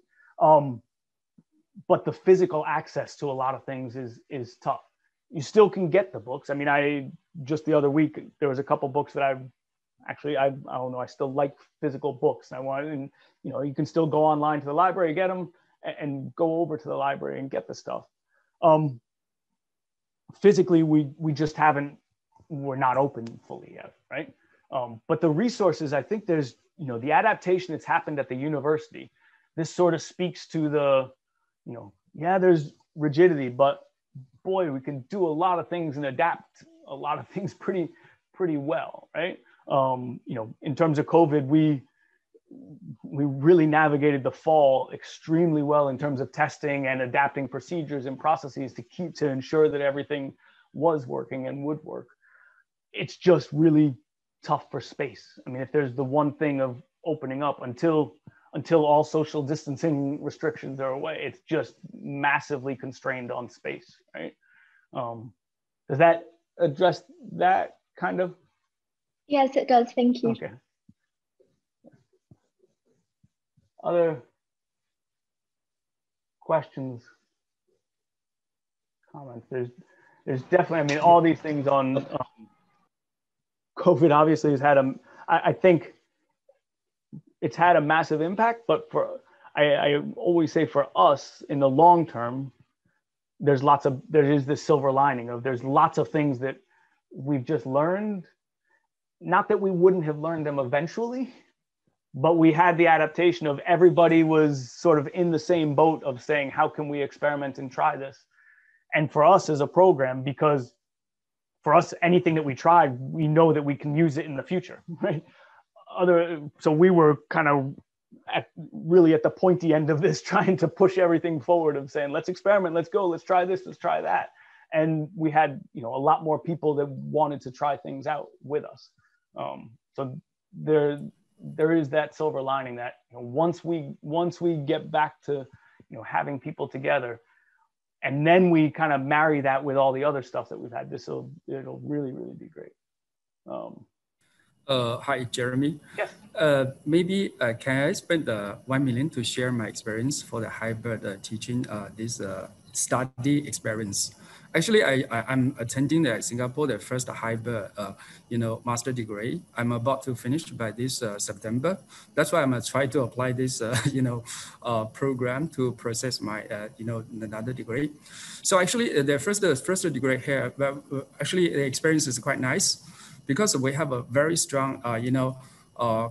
But the physical access to a lot of things is tough. You still can get the books. I mean, just the other week, there was a couple books that I don't know, I still like physical books. And you can still go online to the library, get them, and go over to the library and get the stuff. Physically, we just we're not open fully yet, right? But the resources, I think there's, the adaptation that's happened at the university, this sort of speaks to the, there's rigidity, but boy, we can do a lot of things and adapt a lot of things pretty well, right? In terms of COVID, we really navigated the fall extremely well in terms of testing and adapting procedures and processes to ensure that everything was working and would work. It's just really tough for space. I mean, if there's the one thing of opening up until all social distancing restrictions are away, it's just massively constrained on space, right? Does that address that kind of? Yes, it does. Thank you. Okay. Other questions, comments? There's definitely, I mean, all these things on COVID obviously has had I think it's had a massive impact, but I always say for us in the long term, there is this silver lining of there's lots of things that we've just learned. Not that we wouldn't have learned them eventually, but we had the adaptation of everybody was sort of in the same boat of saying, how can we experiment and try this? And for us as a program, because for us, anything that we tried, we know that we can use it in the future, right? So we were kind of really at the pointy end of this, trying to push everything forward of saying, let's experiment, let's go, let's try this, let's try that. And we had, a lot more people that wanted to try things out with us. So there is that silver lining that once we get back to having people together, and then we kind of marry that with all the other stuff that we've had, it'll really be great. Hi, Jeremy. Yes. Maybe can I spend 1 minute to share my experience for the hybrid teaching this study experience? Actually, I'm attending Singapore, the first hybrid, master degree. I'm about to finish by this September. That's why I'm trying to apply this, program to process my, another degree. So actually, the first degree here, actually the experience is quite nice because we have a very strong,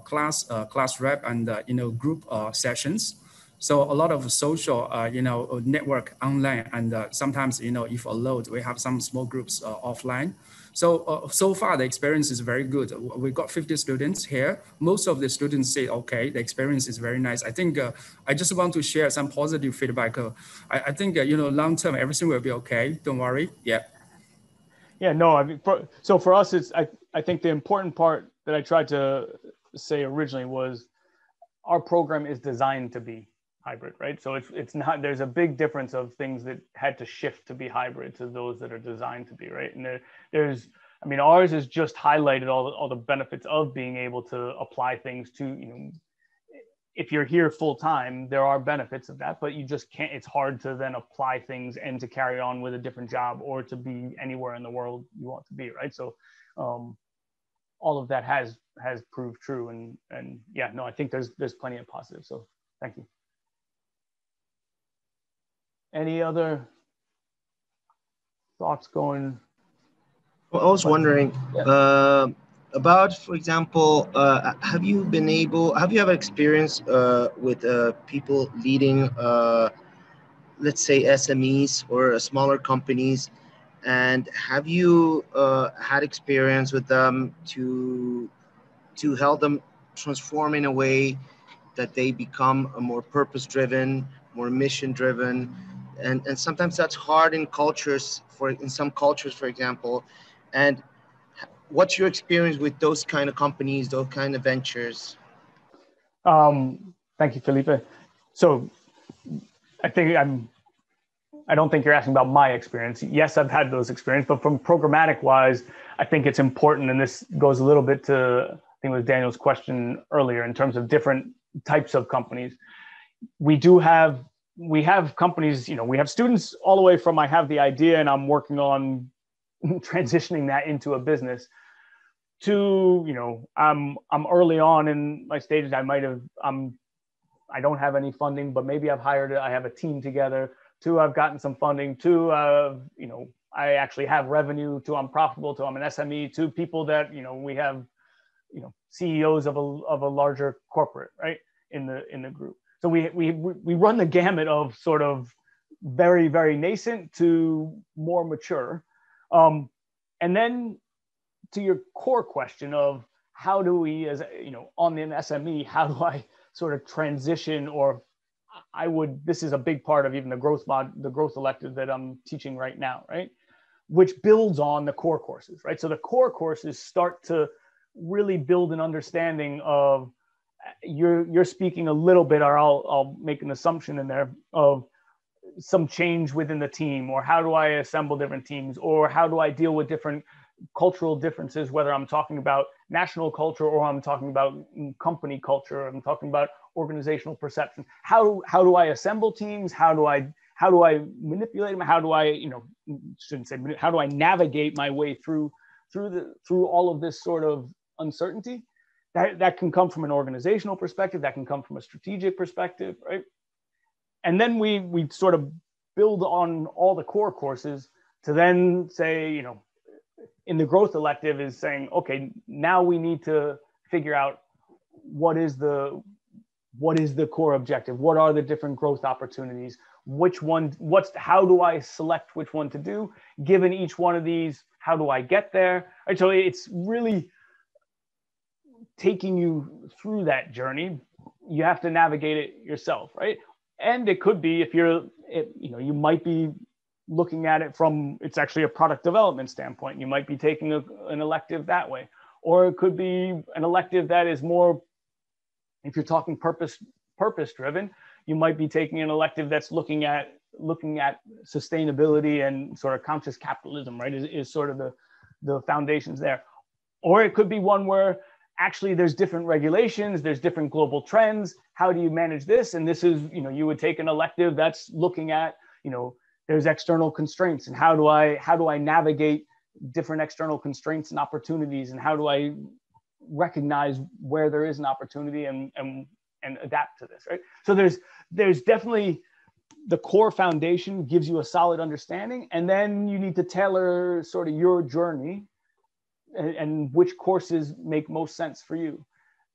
class rep and group sessions. So a lot of social, network online, and sometimes, if allowed, we have some small groups offline. So so far the experience is very good. We got 50 students here. Most of the students say, okay, the experience is very nice. I think I just want to share some positive feedback. I think long term everything will be okay. Don't worry. Yeah. Yeah. No. I mean, so for us, I think the important part that I tried to say originally was our program is designed to be hybrid, right? So it's not, there's a big difference of things that had to shift to be hybrid to those that are designed to be, right? And there's, I mean, ours is just highlighted all the benefits of being able to apply things to, you know, if you're here full time, there are benefits of that, but you just can't, it's hard to then apply things and to carry on with a different job or to be anywhere in the world you want to be, right? So all of that has proved true. And yeah, no, I think there's plenty of positives. So thank you. Any other thoughts going? Well, I was wondering, about, for example, have you ever experienced with people leading, let's say SMEs or smaller companies, and have you had experience with them to help them transform in a way that they become a more purpose-driven, more mission-driven, and sometimes that's hard in some cultures, for example, and what's your experience with those kind of companies, those kind of ventures? Thank you, Felipe. So I don't think you're asking about my experience. Yes, I've had those experiences, but from programmatic wise, I think it's important. And this goes a little bit to, I think it was Daniel's question earlier in terms of different types of companies. We have companies, you know, we have students all the way from, I have the idea and I'm working on transitioning that into a business, to, you know, I'm early on in my stages. I don't have any funding, but maybe I have a team together. To I've gotten some funding. To you know, I actually have revenue. To I'm profitable. To I'm an SME. To people that, you know, we have, you know, CEOs of a larger corporate, right, in the group. So we run the gamut of sort of very, very nascent to more mature. And then to your core question of how do we, as you know, on an SME, how do I sort of transition, or this is a big part of even the growth elective that I'm teaching right now, right? Which builds on the core courses, right? So the core courses start to really build an understanding of, you're speaking a little bit, or I'll make an assumption in there of some change within the team, or how do I assemble different teams, or how do I deal with different cultural differences, whether I'm talking about national culture or I'm talking about company culture, I'm talking about organizational perception. How do I assemble teams? How do I manipulate them? How do I, you know, shouldn't say, how do I navigate my way through all of this sort of uncertainty? That can come from an organizational perspective, that can come from a strategic perspective, right? And then we sort of build on all the core courses to then say, you know, in the growth elective is saying, okay, now we need to figure out what is the core objective? What are the different growth opportunities? How do I select which one to do? Given each one of these, how do I get there? Right, so it's really taking you through that journey. You have to navigate it yourself, right? And it could be, you might be looking at it from, it's actually a product development standpoint. You might be taking an elective that way, or it could be an elective that is more, if you're talking purpose driven, you might be taking an elective that's looking at sustainability and sort of conscious capitalism, right? Is sort of the foundations there. Or it could be one where actually there's different regulations, there's different global trends. How do you manage this? And this is, you would take an elective that's looking at, there's external constraints, and how do I navigate different external constraints and opportunities, and how do I recognize where there is an opportunity and adapt to this, right? So there's definitely, the core foundation gives you a solid understanding, and then you need to tailor sort of your journey and which courses make most sense for you.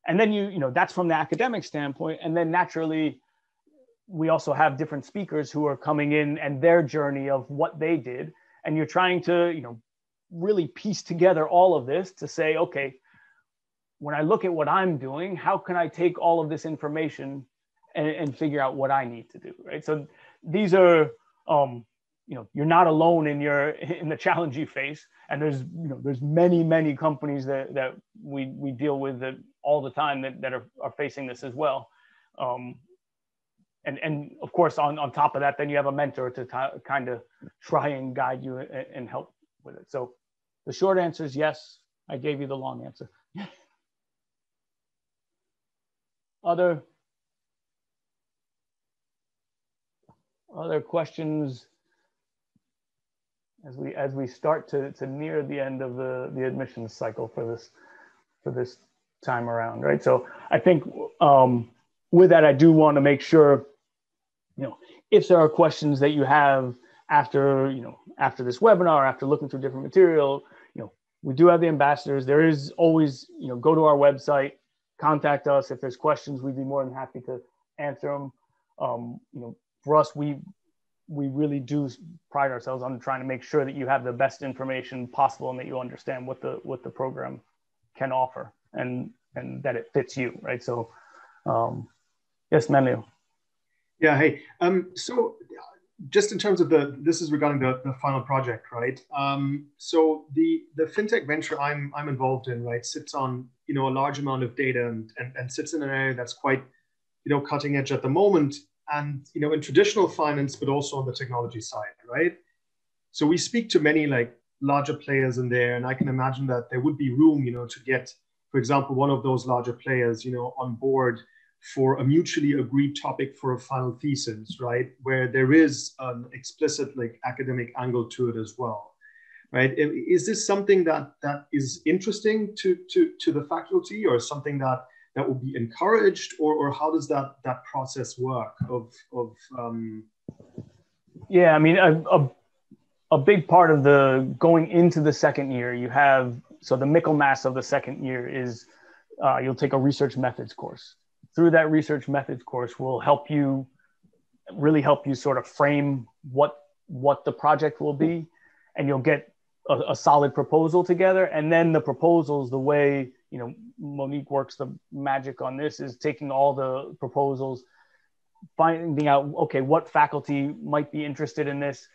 And then that's from the academic standpoint. And then naturally, we also have different speakers who are coming in and their journey of what they did. And you're trying to, really piece together all of this to say, okay, when I look at what I'm doing, how can I take all of this information and figure out what I need to do, right? So these are, you're not alone in the challenge you face. And there's many companies that we deal with that all the time that are facing this as well. And of course, on top of that, then you have a mentor to kind of try and guide you and help with it. So The short answer is yes. I gave you the long answer. Other questions as we start to near the end of the admissions cycle for this time around, right? So I think with that, I do want to make sure, if there are questions that you have after this webinar, after looking through different material, we do have the ambassadors. There is always, go to our website, contact us. If there's questions, we'd be more than happy to answer them. For us, we really do pride ourselves on trying to make sure that you have the best information possible and that you understand what the program can offer and that it fits you, right? So, yes, Manlio. Yeah, hey. So just in terms of this is regarding the final project, right? So the fintech venture I'm involved in, right, sits on, a large amount of data and sits in an area that's quite, cutting edge at the moment. And, in traditional finance, but also on the technology side, right? So we speak to many larger players in there, and I can imagine that there would be room, to get, for example, one of those larger players, on board for a mutually agreed topic for a final thesis, right? Where there is an explicit academic angle to it as well, right? Is this something that is interesting to the faculty, or something that will be encouraged, or how does that process work Yeah, I mean, a big part of the going into the second year, you have, so the Michaelmas of the second year is you'll take a research methods course. Through that research methods course will really help you sort of frame what the project will be, and you'll get a solid proposal together. And then the proposals, the way, Monique works the magic on this is taking all the proposals, finding out, okay, what faculty might be interested in this.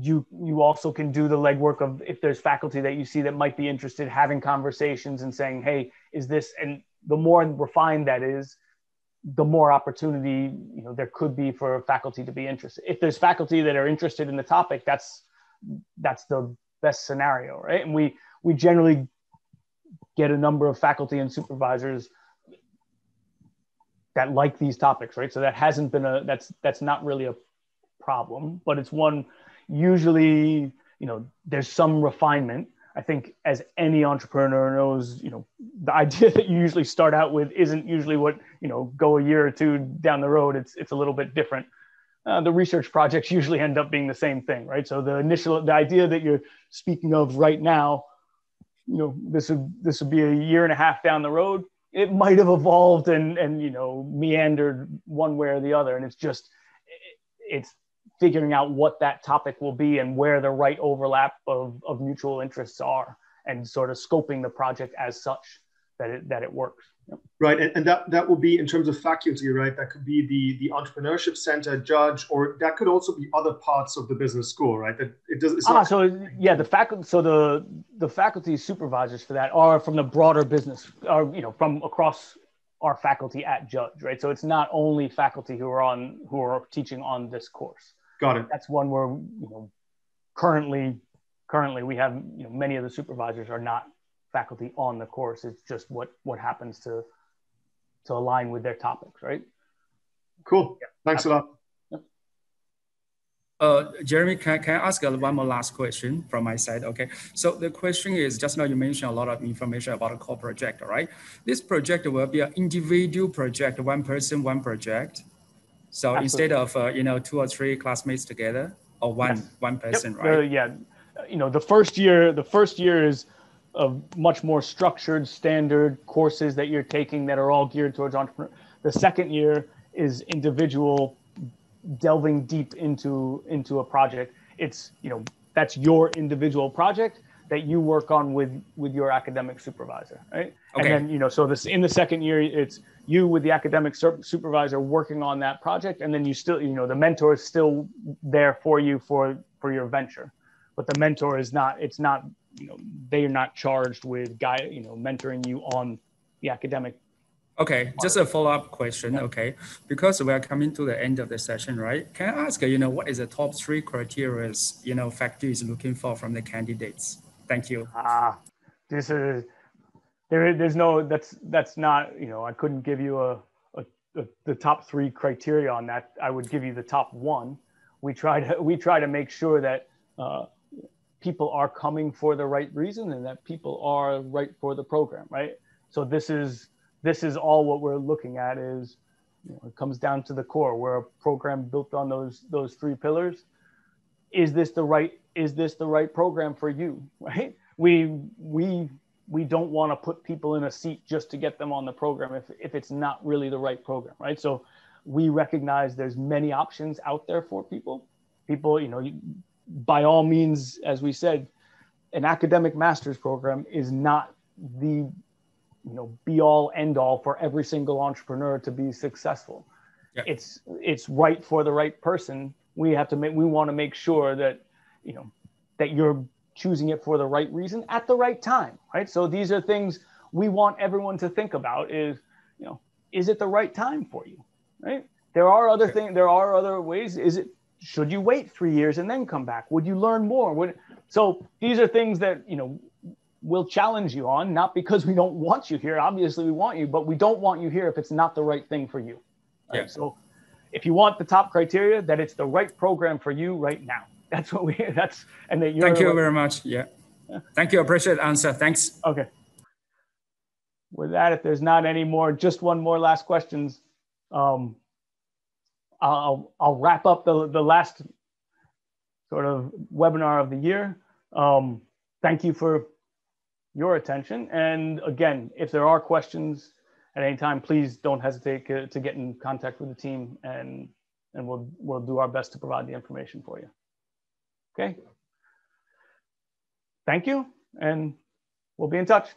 You also can do the legwork of, if there's faculty that you see that might be interested, having conversations and saying, hey, is this, and the more refined that is, the more opportunity, there could be for faculty to be interested. If there's faculty that are interested in the topic, that's the best scenario, right? And we generally get a number of faculty and supervisors that like these topics, right? So that hasn't been that's not really a problem, but it's one, usually, there's some refinement. I think as any entrepreneur knows, the idea that you usually start out with isn't usually what, go a year or two down the road, it's a little bit different. The research projects usually end up being the same thing, right? So the idea that you're speaking of right now, this would be a year and a half down the road. It might have evolved and meandered one way or the other. And it's figuring out what that topic will be and where the right overlap of mutual interests are, and sort of scoping the project as such that it works. Yep. Right, and that will be in terms of faculty, right? That could be the Entrepreneurship Center, Judge, or that could also be other parts of the business school, right? That it does. The faculty supervisors for that are from the broader business, or from across our faculty at Judge, right? So it's not only faculty who are teaching on this course. Got it. That's one where currently we have many of the supervisors are not faculty on the course. It's just what happens to align with their topics, right? Cool. Yeah, thanks a lot. Yep. Jeremy, can I ask one more last question from my side? Okay. So the question is, just now you mentioned a lot of information about a core project, all right? This project will be an individual project, one person, one project. So Absolutely. Instead of 2 or 3 classmates together, or one person, yep. Right? The first year is of much more structured, standard courses that you're taking that are all geared towards entrepreneur. The second year is individual, delving deep into a project. It's that's your individual project that you work on with your academic supervisor, right? Okay. And then so in the second year, it's you with the academic supervisor working on that project, and then you still the mentor is still there for you for your venture, but the mentor is not. It's not. They are not charged with mentoring you on the academic. Okay, just a follow-up question. Yeah. Okay, because we are coming to the end of the session, right? Can I ask, what is the top 3 criteria, faculty is looking for from the candidates? Thank you. This is there's no that's not, you know, I couldn't give you the top 3 criteria on that. I would give you the top 1. We try to make sure that people are coming for the right reason and that people are right for the program, right? So this is all what we're looking at is, you know, it comes down to the core. We're a program built on those 3 pillars. Is this the right program for you, right? We don't want to put people in a seat just to get them on the program if it's not really the right program, right? So we recognize there's many options out there for people. People, you know, by all means, as we said, an academic master's program is not the, you know, be all end all for every single entrepreneur to be successful. Yeah. It's right for the right person. We want to make sure that, you know, that you're choosing it for the right reason at the right time, right? So these are things we want everyone to think about is, you know, is it the right time for you, right? There are other things, there are other ways. Should you wait 3 years and then come back? Would you learn more? So these are things that, you know, we'll challenge you on, not because we don't want you here. Obviously we want you, but we don't want you here if it's not the right thing for you. Right? Yeah. So if you want the top criteria, that it's the right program for you right now. That's what and that you're. Thank you very much. Yeah. Thank you. Appreciate the answer. Thanks. Okay. With that, if there's not any more, just one more last questions. I'll wrap up the last sort of webinar of the year. Thank you for your attention. And again, if there are questions at any time, please don't hesitate to get in contact with the team, and we'll do our best to provide the information for you. Okay. Thank you, and we'll be in touch.